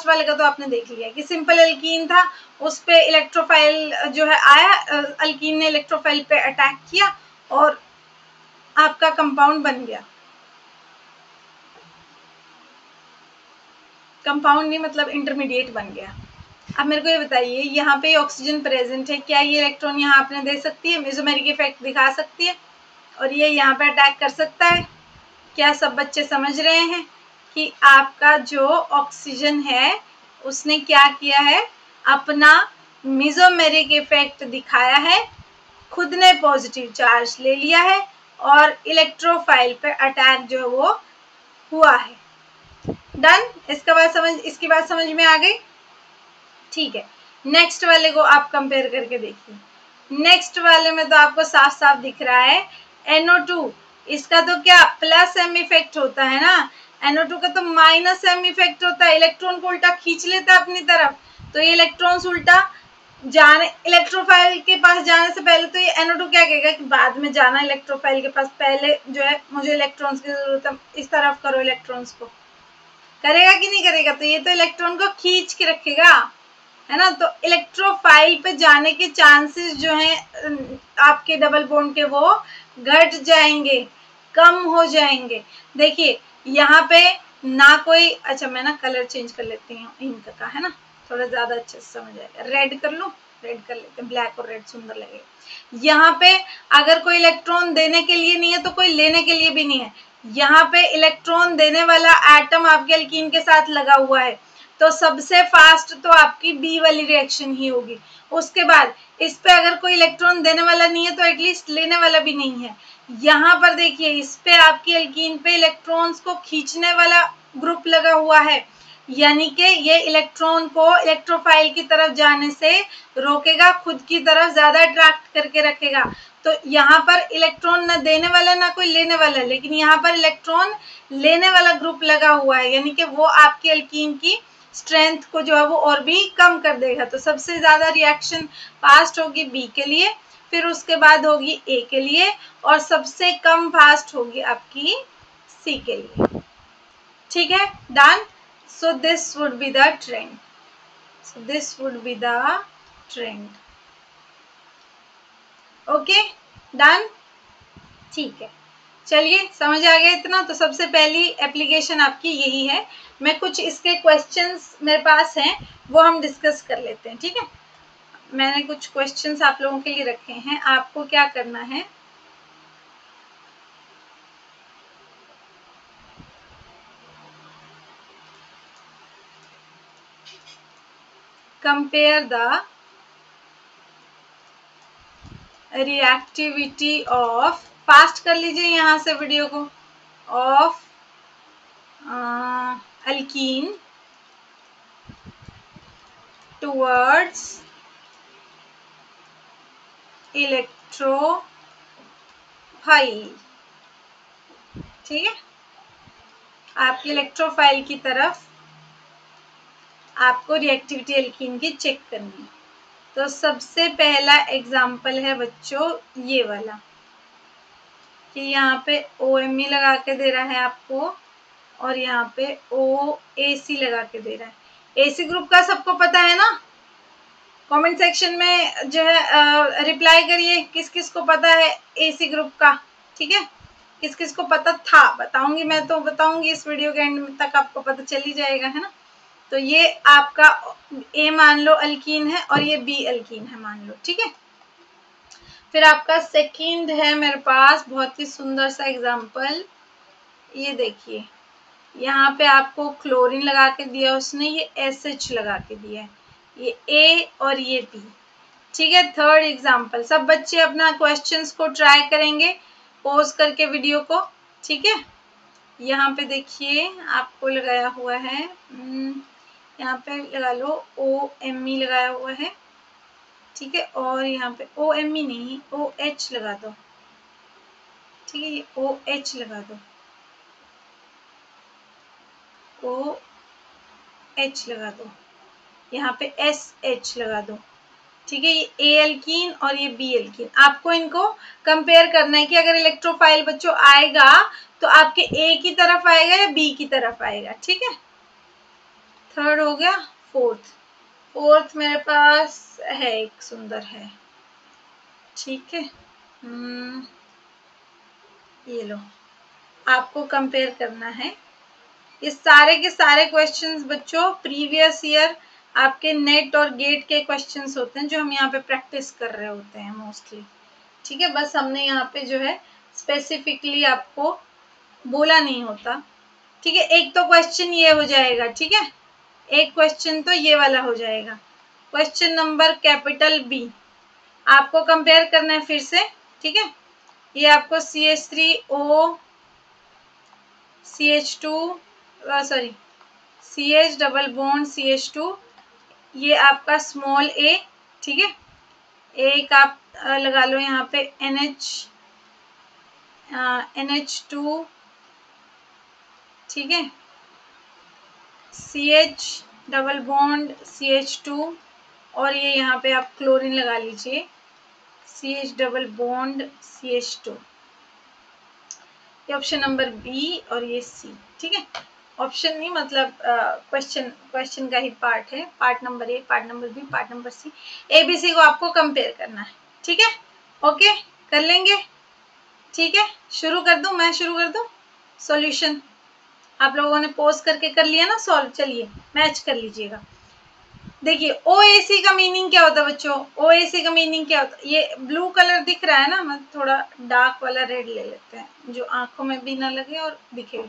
वाले का तो आपने देख लिया कि सिंपल एल्कीन था, उस पे इलेक्ट्रोफाइल जो है आया, अल्कीन ने इलेक्ट्रोफाइल पे अटैक किया और आपका कंपाउंड बन गया। कंपाउंड नहीं मतलब इंटरमीडिएट बन गया। अब मेरे को ये बताइए, यहाँ पे ऑक्सीजन प्रेजेंट है, क्या ये इलेक्ट्रॉन यहाँ आपने दे सकती है, मेसोमेरिक इफेक्ट दिखा सकती है और ये यहाँ पे अटैक कर सकता है? क्या सब बच्चे समझ रहे हैं कि आपका जो ऑक्सीजन है उसने क्या किया है, अपना मेसोमेरिक इफेक्ट दिखाया है, खुद ने पॉजिटिव चार्ज ले लिया है और इलेक्ट्रोफाइल पे अटैक जो है वो हुआ है। डन, इसकी बात समझ में आ गई, ठीक है। नेक्स्ट वाले को आप कंपेयर करके देखिए, नेक्स्ट वाले में तो आपको साफ साफ दिख रहा है NO2, इसका तो क्या प्लस M इफेक्ट होता है ना, NO2 का तो माइनस M इफेक्ट होता है, इलेक्ट्रॉन को उल्टा खींच लेता है अपनी तरफ, तो ये इलेक्ट्रॉन्स उल्टा जाने इलेक्ट्रोफाइल के पास जाने से पहले तो ये NO2 क्या कहेगा कि बाद में जाना इलेक्ट्रोफाइल के पास, पहले जो है मुझे इलेक्ट्रॉन्स की जरूरत है, इस तरफ करो इलेक्ट्रॉन्स को, करेगा कि नहीं करेगा? तो ये तो इलेक्ट्रॉन को खींच के रखेगा, है ना। तो इलेक्ट्रोफाइल पे जाने के चांसेस जो हैं आपके डबल बॉन्ड के वो घट जाएंगे, कम हो जाएंगे। देखिए यहाँ पे ना कोई, अच्छा मैं ना कलर चेंज कर लेती हूँ इंक का, है ना, थोड़ा ज्यादा अच्छे से समझ आएगा। रेड कर लूँ, रेड कर लेते हैं, ब्लैक और रेड सुंदर लगेगा। यहाँ पे अगर कोई इलेक्ट्रॉन देने के लिए नहीं है तो कोई लेने के लिए भी नहीं है। यहाँ पे इलेक्ट्रॉन देने वाला एटम आपके अल्कीन के साथ लगा हुआ है, तो सबसे फास्ट तो आपकी B वाली रिएक्शन ही होगी। उसके बाद इस पे अगर कोई इलेक्ट्रॉन देने वाला नहीं है तो एटलीस्ट लेने वाला भी नहीं है। यहाँ पर देखिए इस पे आपकी अल्कीन पे इलेक्ट्रॉन्स को खींचने वाला ग्रुप लगा हुआ है, यानी कि ये इलेक्ट्रॉन को इलेक्ट्रोफाइल की तरफ जाने से रोकेगा, खुद की तरफ ज्यादा अट्रैक्ट करके रखेगा। तो यहाँ पर इलेक्ट्रॉन ना देने वाला ना कोई लेने वाला, लेकिन यहाँ पर इलेक्ट्रॉन लेने वाला ग्रुप लगा हुआ है, यानी कि वो आपकी एल्कीन की स्ट्रेंथ को जो है वो और भी कम कर देगा। तो सबसे ज्यादा रिएक्शन फास्ट होगी बी के लिए, फिर उसके बाद होगी ए के लिए, और सबसे कम फास्ट होगी आपकी सी के लिए। ठीक है, done. So this would be the trend, so this would be the trend. Okay, done. ठीक है, चलिए समझ आ गया इतना। तो सबसे पहली एप्लीकेशन आपकी यही है। मैं कुछ इसके क्वेश्चंस मेरे पास हैं, वो हम डिस्कस कर लेते हैं। ठीक है, मैंने कुछ क्वेश्चंस आप लोगों के लिए रखे हैं। आपको क्या करना है, compare the reactivity of, fast कर लीजिए यहाँ से वीडियो को, ऑफ अल्कीन टुवर्ड्स इलेक्ट्रोफाइल। ठीक है, आपकी इलेक्ट्रोफाइल की तरफ आपको रिएक्टिविटी एल्कीन की चेक करनी है। तो सबसे पहला एग्जाम्पल है बच्चों ये वाला, कि यहाँ पे OMe लगा के दे रहा है आपको, और यहाँ पे OAC लगा के दे रहा है। AC ग्रुप का सबको पता है ना? कमेंट सेक्शन में जो है रिप्लाई करिए, किस किस को पता है AC ग्रुप का। ठीक है, किस किस को पता था बताऊंगी, मैं तो बताऊंगी इस वीडियो के एंड तक, आपको पता चल ही जाएगा, है ना। तो ये आपका A मान लो अल्कीन है, और ये B अल्कीन है मान लो। ठीक है, फिर आपका सेकंड है मेरे पास बहुत ही सुंदर सा एग्जांपल, ये देखिए यहाँ पे आपको क्लोरीन लगा के दिया उसने, ये SH लगा के दिया है, ये A और ये B। ठीक है, थर्ड एग्जांपल। सब बच्चे अपना क्वेश्चंस को ट्राई करेंगे पॉज करके वीडियो को। ठीक है, यहाँ पे देखिए आपको लगाया हुआ है, यहाँ पे लगा लो OMe लगाया हुआ है। ठीक है, और यहाँ पे OMe नहीं OH लगा दो। ठीक है, ये OH लगा दो, OH लगा दो, यहाँ पे SH लगा दो। ठीक है, ये A एल्कीन और ये B एल्कीन। आपको इनको कंपेयर करना है कि अगर इलेक्ट्रोफाइल बच्चों आएगा तो आपके A की तरफ आएगा या B की तरफ आएगा। ठीक है, थर्ड हो गया। फोर्थ मेरे पास है, एक सुंदर है। ठीक है, ये लो, आपको कंपेयर करना है। ये सारे के सारे क्वेश्चंस बच्चों प्रीवियस ईयर आपके नेट और गेट के क्वेश्चंस होते हैं, जो हम यहाँ पे प्रैक्टिस कर रहे होते हैं मोस्टली। ठीक है, बस हमने यहाँ पे जो है स्पेसिफिकली आपको बोला नहीं होता। ठीक है, एक तो क्वेश्चन ये हो जाएगा। ठीक है, एक क्वेश्चन तो ये वाला हो जाएगा, क्वेश्चन नंबर कैपिटल B। आपको कंपेयर करना है फिर से। ठीक है, ये आपको CH3O CH2 sorry CH double bond CH2, ये आपका स्मॉल a। ठीक है, एक आप लगा लो यहाँ पे NH2। ठीक है, CH डबल बॉन्ड CH2, और ये यहाँ पे आप क्लोरीन लगा लीजिए CH डबल बॉन्ड CH2। ये ऑप्शन नंबर B और ये C। ठीक है, ऑप्शन नहीं मतलब क्वेश्चन का ही पार्ट है, part number A, part number B, part number C। ABC को आपको कंपेयर करना है। ठीक है, ओके कर लेंगे। ठीक है, शुरू कर दूं, मैं शुरू कर दूं सॉल्यूशन। आप लोगों ने पोस्ट करके कर लिया ना सॉल्व, चलिए मैच कर लीजिएगा। देखिए OAC का मीनिंग क्या होता है बच्चों, OAC का मीनिंग क्या होता है, ये ब्लू कलर दिख रहा है ना, मैं थोड़ा डार्क वाला रेड ले लेते हैं जो आंखों में भी ना लगे और दिखे।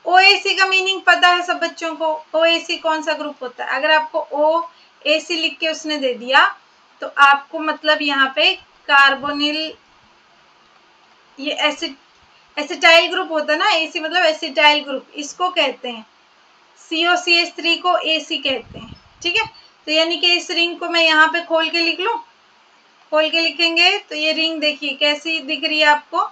OAC का मीनिंग पता है सब बच्चों को, OAC कौन सा ग्रुप होता है। अगर आपको OAC लिख के उसने दे दिया तो आपको मतलब यहाँ पे कार्बोनिल, ये एसिटाइल ग्रुप होता है ना, AC मतलब एसिटाइल ग्रुप, इसको कहते हैं COCH3 को AC कहते हैं, ठीक है। तो यानी कि इस रिंग को मैं यहाँ पे खोल के लिख लूँ, खोल के लिखेंगे तो ये रिंग देखिए कैसी दिख रही है आपको,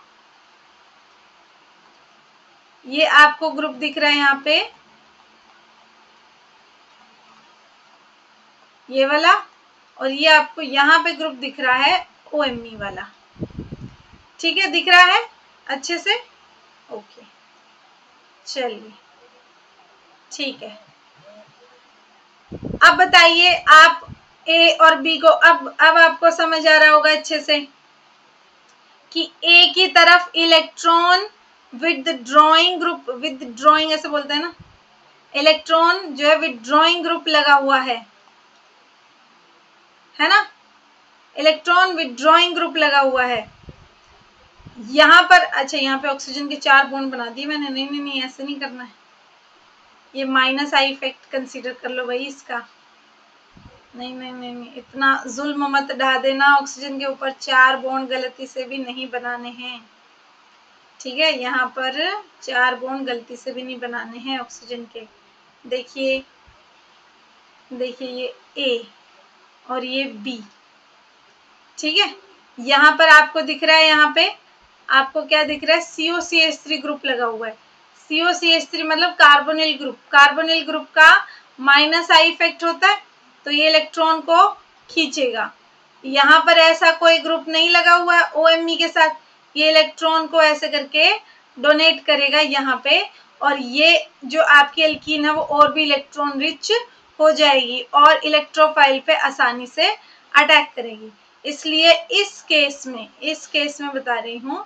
ये आपको ग्रुप दिख रहा है यहाँ पे, ये वाला, और ये आपको यहाँ पे ग्रुप दिख रहा है OMe वाला, ठीक है, दिख रहा है अच्छे से, ओके चलिए ठीक है। अब बताइए आप A और B को, अब आपको समझ आ रहा होगा अच्छे से कि A की तरफ इलेक्ट्रॉन विथड्रॉइंग ग्रुप, विथड्रॉइंग ऐसे बोलते हैं ना, इलेक्ट्रॉन जो है विथड्रॉइंग ग्रुप लगा हुआ है ना, इलेक्ट्रॉन विथड्रॉइंग ग्रुप लगा हुआ है यहाँ पर। अच्छा यहाँ पे ऑक्सीजन के 4 बॉन्ड बना दिए मैंने, नहीं नहीं नहीं ऐसे नहीं करना है, ये माइनस आई इफेक्ट कंसीडर कर लो भाई इसका, नहीं नहीं नहीं नहीं इतना जुल्म मत ढा देना, ऑक्सीजन के ऊपर 4 बॉन्ड गलती से भी नहीं बनाने हैं, ठीक है, यहाँ पर 4 बॉन्ड गलती से भी नहीं बनाने हैं ऑक्सीजन के। देखिए देखिए ये A और ये B, ठीक है, यहाँ पर आपको दिख रहा है, यहाँ पे आपको क्या दिख रहा है, COCH3 ग्रुप लगा हुआ है, COCH3 मतलब कार्बोनिल ग्रुप, कार्बोनिल ग्रुप का माइनस आई इफेक्ट होता है तो ये इलेक्ट्रॉन को खींचेगा। यहाँ पर ऐसा कोई ग्रुप नहीं लगा हुआ है OMe के साथ, ये इलेक्ट्रॉन को ऐसे करके डोनेट करेगा यहाँ पे, और ये जो आपकी एल्कीन है वो और भी इलेक्ट्रॉन रिच हो जाएगी और इलेक्ट्रोफाइल पे आसानी से अटैक करेगी। इसलिए इस केस में बता रही हूँ,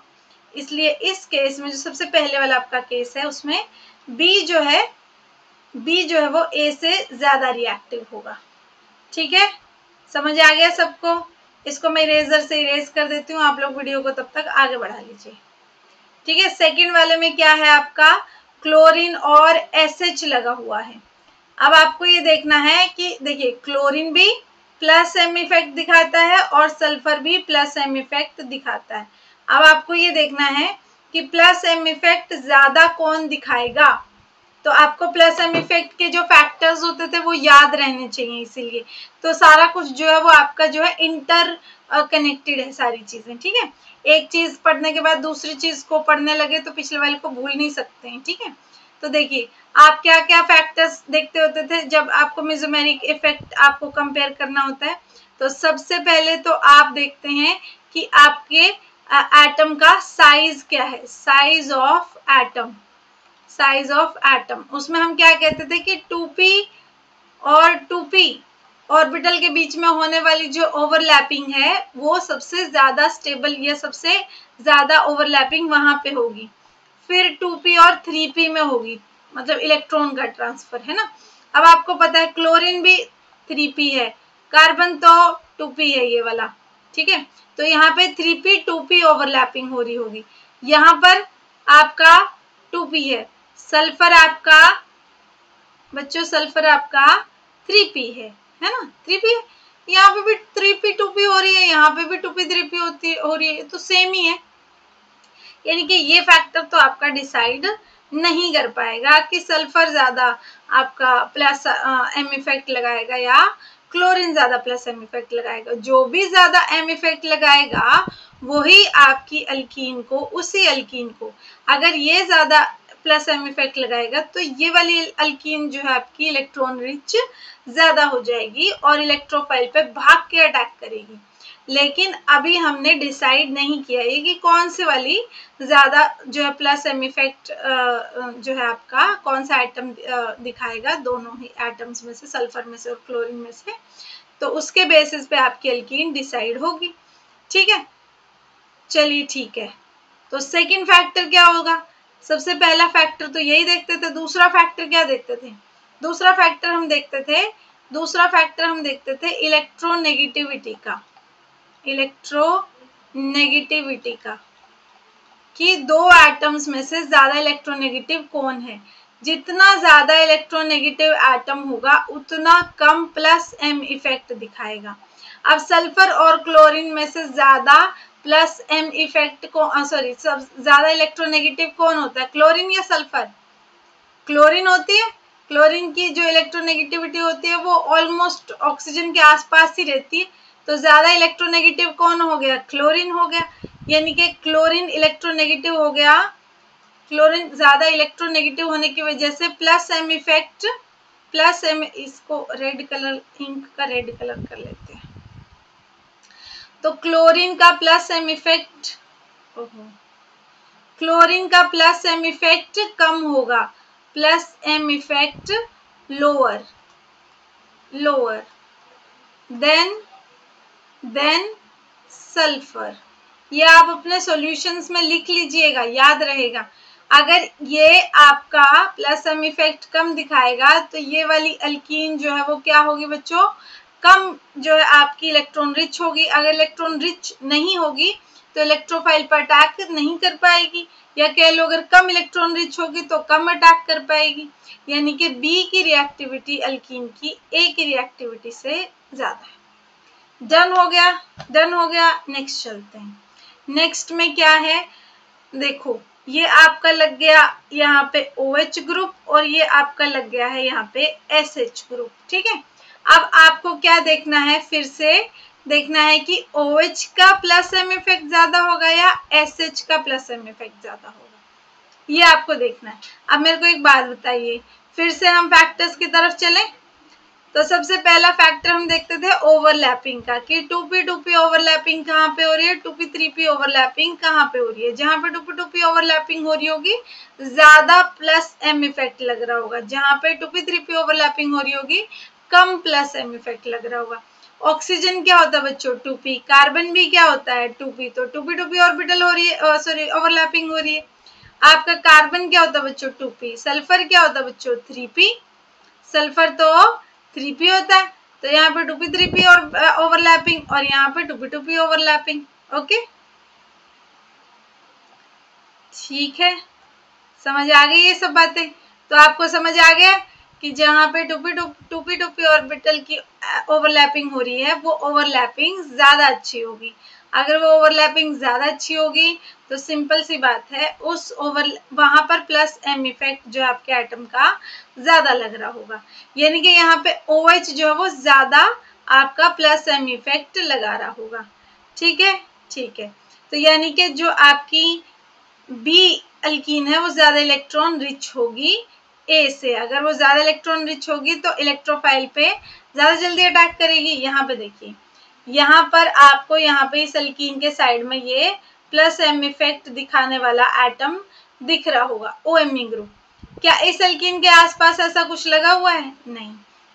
इसलिए इस केस में जो सबसे पहले वाला आपका केस है उसमें B जो है वो A से ज्यादा रिएक्टिव होगा, ठीक है, समझ आ गया सबको। इसको मैं इरेजर से इरेज कर देती हूँ, आप लोग वीडियो को तब तक आगे बढ़ा लीजिए, ठीक है। सेकंड वाले में क्या है आपका, क्लोरीन और SH लगा हुआ है। अब आपको ये देखना है कि देखिए क्लोरीन भी प्लस M इफेक्ट दिखाता है और सल्फर भी प्लस M इफेक्ट दिखाता है। अब आपको ये देखना है कि प्लस M इफेक्ट ज्यादा कौन दिखाएगा, तो आपको प्लस M इफेक्ट के जो फैक्टर्स होते थे वो याद रहने चाहिए, इसीलिए तो सारा कुछ जो है वो आपका जो है इंटर कनेक्टेड है सारी चीजें, ठीक है। एक चीज पढ़ने के बाद दूसरी चीज को पढ़ने लगे तो पिछले वाले को भूल नहीं सकते हैं, ठीक है। तो देखिए आप क्या क्या फैक्टर्स देखते होते थे जब आपको मेसोमेरिक इफेक्ट आपको कंपेयर करना होता है, तो सबसे पहले तो आप देखते हैं कि आपके एटम का साइज क्या है, size of atom, size of atom, उसमें हम क्या कहते थे कि 2p और 2p ऑर्बिटल के बीच में होने वाली जो ओवरलैपिंग है वो सबसे ज्यादा स्टेबल या सबसे ज्यादा ओवरलैपिंग वहां पे होगी, फिर 2p और 3p में होगी, मतलब इलेक्ट्रॉन का ट्रांसफर, है ना। अब आपको पता है क्लोरीन भी 3p है, कार्बन तो 2p है ये वाला, ठीक है, तो यहाँ पे 3p 2p ओवरलैपिंग हो रही होगी, यहाँ पर आपका 2p है, सल्फर आपका बच्चों सल्फर आपका 3p है ना, 3p है, यहाँ पे भी 3p 2p हो रही है, यहाँ पे भी 2p 3p हो रही है, तो सेम ही है, यानी कि ये फैक्टर तो आपका डिसाइड नहीं कर पाएगा कि सल्फर ज्यादा आपका प्लस M इफेक्ट लगाएगा या क्लोरीन ज्यादा प्लस M इफेक्ट लगाएगा। जो भी ज्यादा M इफेक्ट लगाएगा वही आपकी अल्कीन को, उसी अल्कीन को अगर ये ज्यादा प्लस M इफेक्ट लगाएगा तो ये वाली अल्कीन जो है आपकी इलेक्ट्रॉन रिच ज्यादा हो जाएगी और इलेक्ट्रोफाइल पे भाग के अटैक करेगी। लेकिन अभी हमने डिसाइड नहीं किया है कि कौन सी वाली ज्यादा जो है प्लस M इफेक्ट जो है आपका कौन सा एटम दिखाएगा, दोनों ही एटम्स में से, सल्फर में से और क्लोरीन में से, तो उसके बेसिस पे आपकी एल्कीन डिसाइड होगी, ठीक है। चलिए ठीक है, तो सेकंड फैक्टर क्या होगा, सबसे पहला फैक्टर तो यही देखते थे, दूसरा फैक्टर क्या देखते थे, दूसरा फैक्टर हम देखते थे इलेक्ट्रोनेगेटिविटी का, इलेक्ट्रोनेगेटिविटी का, कि दो एटम्स में से ज्यादा इलेक्ट्रोनेगेटिव कौन है, जितना ज्यादा इलेक्ट्रोनेगेटिव एटम होगा उतना कम प्लस M इफेक्ट दिखाएगा। अब सल्फर और क्लोरीन में से ज्यादा प्लस M इफेक्ट को सब ज्यादा इलेक्ट्रोनेगेटिव कौन होता है, क्लोरीन या सल्फर, क्लोरीन होती है, क्लोरीन की जो इलेक्ट्रोनेगेटिविटी होती है वो ऑलमोस्ट ऑक्सीजन के आसपास ही रहती है, तो ज्यादा इलेक्ट्रोनेगेटिव कौन हो गया? क्लोरीन हो गया, यानी कि क्लोरीन इलेक्ट्रोनेगेटिव हो गया। क्लोरीन ज्यादा इलेक्ट्रोनेगेटिव होने की वजह से plus M effect, plus M, इसको रेड कलर, इंक का रेड कलर कर लेते हैं, तो क्लोरीन का प्लस एम इफेक्ट, क्लोरीन का प्लस एम इफेक्ट कम होगा, plus M effect lower, lower than sulphur. ये आप अपने सॉल्यूशंस में लिख लीजिएगा, याद रहेगा। अगर ये आपका प्लस एम इफेक्ट कम दिखाएगा तो ये वाली अल्कीन जो है वो क्या होगी बच्चों? कम जो है आपकी इलेक्ट्रॉन रिच होगी। अगर इलेक्ट्रॉन रिच नहीं होगी तो इलेक्ट्रोफाइल पर अटैक नहीं कर पाएगी, या कह लो अगर कम इलेक्ट्रॉन रिच होगी तो कम अटैक कर पाएगी। यानी कि बी की रिएक्टिविटी अल्कीन की ए की रिएक्टिविटी से ज्यादा है। डन हो गया, डन हो गया। नेक्स्ट चलते हैं। नेक्स्ट में क्या है देखो, ये आपका लग गया यहाँ पे OH ग्रुप और ये आपका लग गया है यहाँ पे SH ग्रुप, ठीक है। अब आपको क्या देखना है, फिर से देखना है कि OH का प्लस एम इफेक्ट ज्यादा होगा या SH का प्लस एम इफेक्ट ज्यादा होगा, ये आपको देखना है। अब मेरे को एक बात बताइए, फिर से हम फैक्टर्स की तरफ चलें। तो सबसे पहला फैक्टर हम देखते थे ओवरलैपिंग का, कि 2p ओवरलैपिंग कहाँ पे हो रही है, 2p ओवरलैपिंग कहाँ पे हो रही है। जहां पे 2p ओवरलैपिंग हो रही होगी ज्यादा प्लस एम इफेक्ट लग रहा होगा, जहां पे 2p ओवरलैपिंग हो रही होगी कम प्लस एम इफेक्ट लग रहा होगा। ऑक्सीजन क्या होता है बच्चों? 2p। कार्बन भी क्या होता है? 2p। तो 2p ऑर्बिटल हो रही है, सॉरी ओवरलैपिंग हो रही है। आपका कार्बन क्या होता है बच्चों? 2p। सल्फर क्या होता है बच्चों? 3p। सल्फर तो 3p होता है, तो यहाँ पे 2p और ओवरलैपिंग, और यहाँ पे 2p ओवरलैपिंग। ओके, ठीक है, समझ आ गई ये सब बातें? तो आपको समझ आ गया कि जहाँ पे 2p ऑर्बिटल की ओवरलैपिंग हो रही है वो ओवरलैपिंग ज्यादा अच्छी होगी। अगर वो ओवरलैपिंग ज्यादा अच्छी होगी तो सिंपल सी बात है उस वहां पर प्लस एम इफेक्ट जो आपके एटम का ज्यादा लग रहा होगा, यानी कि यहाँ पे OH जो है वो ज्यादा आपका प्लस एम इफेक्ट लगा रहा होगा। ठीक है, ठीक है। तो यानी कि जो आपकी बी अल्कीन है वो ज्यादा इलेक्ट्रॉन रिच होगी ए से। अगर वो ज्यादा इलेक्ट्रॉन रिच होगी तो इलेक्ट्रोफाइल पे ज्यादा जल्दी अटैक करेगी। यहाँ पे देखिए, यहाँ पर आपको यहाँ पे इस अल्कीन के साइड में ये प्लस एम इफेक्ट दिखाने वाला एटम दिख रहा होगा, OMe ग्रुप। क्या इस अल्कीन के आसपास ऐसा कुछ लगा हुआ है? नहीं,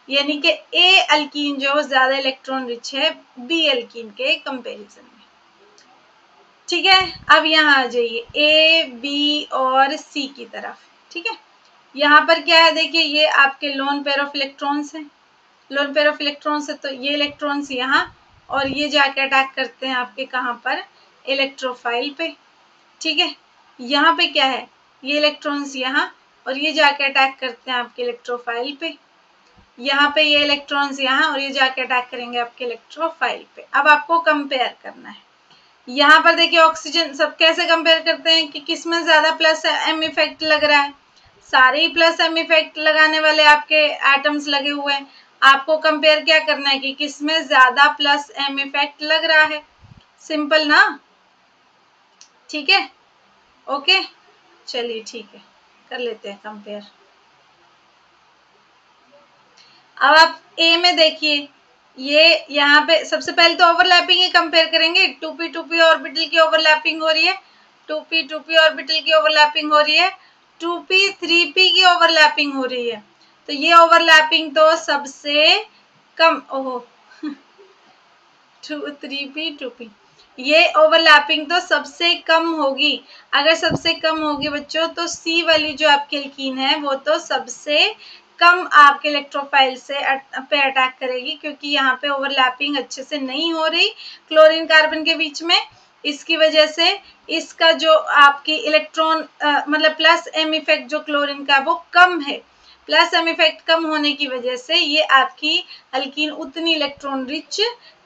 यानी कि ए अल्कीन जो ज्यादा इलेक्ट्रॉन रिच है बी अल्कीन के कंपेरिजन में। ठीक है, अब यहाँ आ जाइए A, B और C की तरफ। ठीक है, यहाँ पर क्या है देखिए, ये आपके लोन पेयर ऑफ इलेक्ट्रॉन्स हैं। लोन पेयर ऑफ इलेक्ट्रॉन्स है तो ये इलेक्ट्रॉन्स यहाँ, और ये जाके अटैक करते हैं आपके कहाँ पर? इलेक्ट्रोफाइल पे। ठीक है, यहाँ पे क्या है, ये इलेक्ट्रॉन्स यहाँ, और ये जाके अटैक करते हैं आपके इलेक्ट्रोफाइल पे। यहाँ पे ये इलेक्ट्रॉन्स यहाँ, और ये जाके अटैक करेंगे आपके इलेक्ट्रोफाइल पे। अब आपको कंपेयर करना है। यहाँ पर देखिए ऑक्सीजन, सब कैसे कंपेयर करते हैं कि किसमें ज्यादा प्लस एम इफेक्ट लग रहा है। सारे ही प्लस एम इफेक्ट लगाने वाले आपके एटम्स लगे हुए हैं। आपको कंपेयर क्या करना है कि किसमें ज्यादा प्लस एम इफेक्ट लग रहा है। सिंपल ना? ठीक है, ओके, चलिए ठीक है, कर लेते हैं कंपेयर। अब आप ए में देखिए, ये यहाँ पे सबसे पहले तो ओवरलैपिंग ही कंपेयर करेंगे। 2p ऑर्बिटल की ओवरलैपिंग हो रही है, 2p ऑर्बिटल की ओवरलैपिंग हो रही है, 2p 3p की ओवरलैपिंग हो रही है। तो ये ओवरलैपिंग तो सबसे कम, ओहो 3p 2p, ये ओवरलैपिंग तो सबसे कम होगी। अगर सबसे कम होगी बच्चों तो सी वाली जो आपकी एल्कीन है वो तो सबसे कम आपके इलेक्ट्रोफाइल से पे अटैक करेगी, क्योंकि यहाँ पे ओवरलैपिंग अच्छे से नहीं हो रही क्लोरीन कार्बन के बीच में। इसकी वजह से इसका जो आपकी इलेक्ट्रॉन मतलब प्लस एम इफेक्ट जो क्लोरीन का वो कम है। प्लस एम इफेक्ट कम होने की वजह से ये आपकी अल्कीन उतनी इलेक्ट्रॉन रिच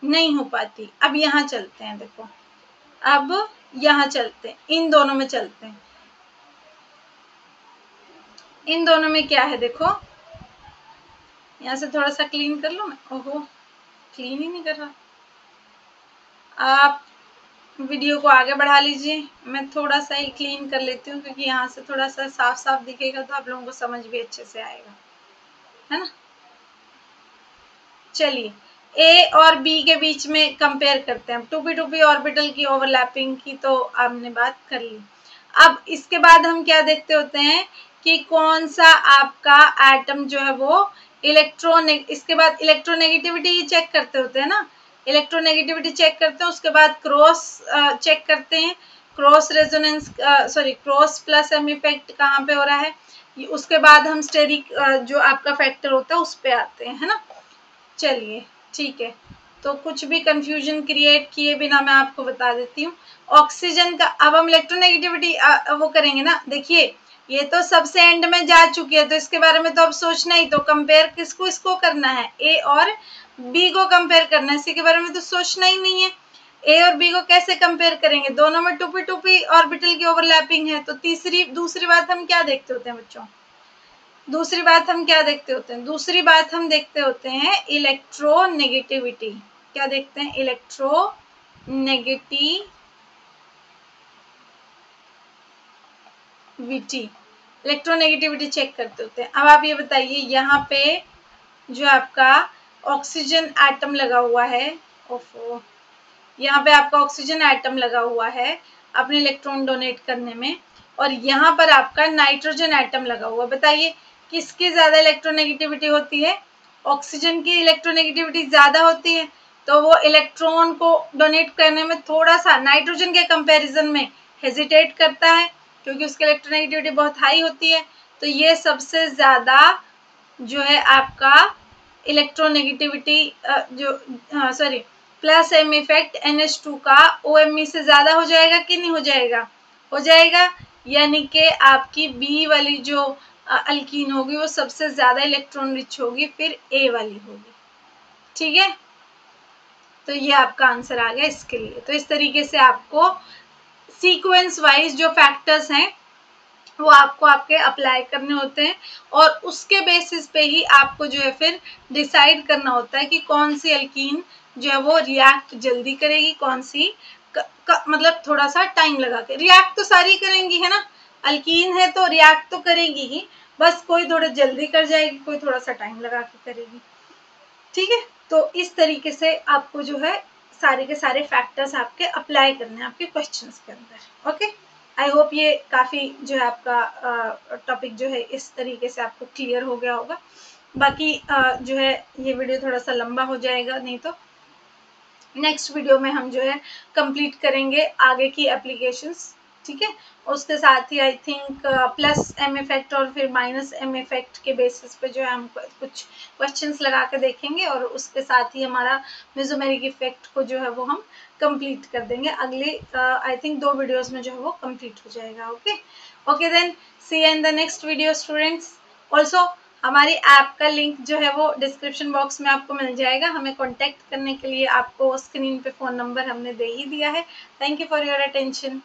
नहीं हो पाती। अब यहाँ चलते हैं, देखो अब यहाँ चलते हैं, इन दोनों में चलते हैं। इन दोनों में क्या है देखो, यहाँ से थोड़ा सा क्लीन कर लो मैं। ओहो, क्लीन ही नहीं कर रहा। आप वीडियो को आगे बढ़ा लीजिए, मैं थोड़ा सा ही क्लीन कर लेती हूँ, क्योंकि यहाँ से थोड़ा सा साफ साफ दिखेगा तो आप लोगों को समझ भी अच्छे से आएगा, है ना। चलिए, ए और बी के बीच में कंपेयर करते हैं। 2p ऑर्बिटल की ओवरलैपिंग की तो आपने बात कर ली। अब इसके बाद हम क्या देखते होते हैं कि कौन सा आपका एटम जो है वो इसके बाद इलेक्ट्रोनेगेटिविटी चेक करते होते हैं ना। इलेक्ट्रोनेगेटिविटी चेक करते हैं, उसके बाद क्रॉस चेक करते हैं। Cross resonance cross plus M effect कहाँ पे हो रहा है, उसके बाद हम स्टेरिक जो आपका फैक्टर होता है उस पे आते हैं, है ना। चलिए ठीक है, तो कुछ भी कंफ्यूजन क्रिएट किए बिना मैं आपको बता देती हूँ। ऑक्सीजन का अब हम इलेक्ट्रोनेगेटिविटी वो करेंगे ना। देखिए, ये तो सबसे एंड में जा चुकी है, तो इसके बारे में तो अब सोचना ही, तो कंपेयर किसको इसको करना है, ए और बी को कंपेयर करना है। इसी के बारे में तो सोचना ही नहीं है। ए और बी को कैसे कंपेयर करेंगे, दोनों में 2p ऑर्बिटल की ओवरलैपिंग है। तो दूसरी बात हम क्या देखते होते हैं बच्चों, दूसरी बात हम क्या देखते होते हैं, दूसरी बात हम देखते होते हैं इलेक्ट्रोनेगेटिविटी। क्या देखते हैं, इलेक्ट्रोनेगेटिविटी चेक करते होते हैं। अब आप ये बताइए, यहाँ पे जो आपका ऑक्सीजन एटम लगा हुआ है, ओफो, यहाँ पे आपका ऑक्सीजन एटम लगा हुआ है अपने इलेक्ट्रॉन डोनेट करने में, और यहाँ पर आपका नाइट्रोजन एटम लगा हुआ है। बताइए किसकी ज्यादा इलेक्ट्रोनेगेटिविटी होती है, ऑक्सीजन की इलेक्ट्रोनेगेटिविटी ज्यादा होती है, तो वो इलेक्ट्रॉन को डोनेट करने में थोड़ा सा नाइट्रोजन के कंपैरिजन में हेजिटेट करता है, क्योंकि उसकी इलेक्ट्रोनेगेटिविटी बहुत हाई होती है। तो ये सबसे ज्यादा जो है आपका इलेक्ट्रोनेगेटिविटी जो sorry plus M effect NH2 का OMe से ज्यादा हो जाएगा कि नहीं हो जाएगा, हो जाएगा। यानी कि आपकी बी वाली जो अल्कीन होगी वो सबसे ज्यादा इलेक्ट्रॉन रिच होगी, फिर ए वाली होगी। ठीक है, तो ये आपका आंसर आ गया इसके लिए। तो इस तरीके से आपको सीक्वेंस वाइज जो फैक्टर्स हैं वो आपको आपके अप्लाई करने होते हैं, और उसके बेसिस पे ही आपको जो है फिर डिसाइड करना होता है कि कौन सी अल्कीन जो है वो रिएक्ट जल्दी करेगी, कौन सी मतलब थोड़ा सा टाइम लगा के। रिएक्ट तो सारी करेंगी, है ना, अल्कीन है तो रिएक्ट तो करेगी ही, बस कोई थोड़ा जल्दी कर जाएगी, कोई थोड़ा सा टाइम लगा के करेगी। ठीक है, तो इस तरीके से आपको जो है सारे के सारे फैक्टर्स आपके अप्लाई करने हैं आपके क्वेश्चंस के अंदर। ओके, आई होप ये काफ़ी जो है आपका टॉपिक जो है इस तरीके से आपको क्लियर हो गया होगा। बाकी जो है ये वीडियो थोड़ा सा लंबा हो जाएगा, नहीं तो नेक्स्ट वीडियो में हम जो है कंप्लीट करेंगे आगे की एप्लीकेशंस। ठीक है, उसके साथ ही I think plus M effect और फिर माइनस एम इफेक्ट के बेसिस पे जो है हम कुछ क्वेश्चंस लगा के देखेंगे, और उसके साथ ही हमारा मेसोमेरिक इफेक्ट को जो है वो हम कंप्लीट कर देंगे। अगले आई थिंक 2 वीडियोस में जो है वो कंप्लीट हो जाएगा। Okay then, see you in the next video students. Also हमारी ऐप का लिंक जो है वो डिस्क्रिप्शन बॉक्स में आपको मिल जाएगा। हमें कांटेक्ट करने के लिए आपको स्क्रीन पे फ़ोन नंबर हमने दे ही दिया है। Thank you for your attention.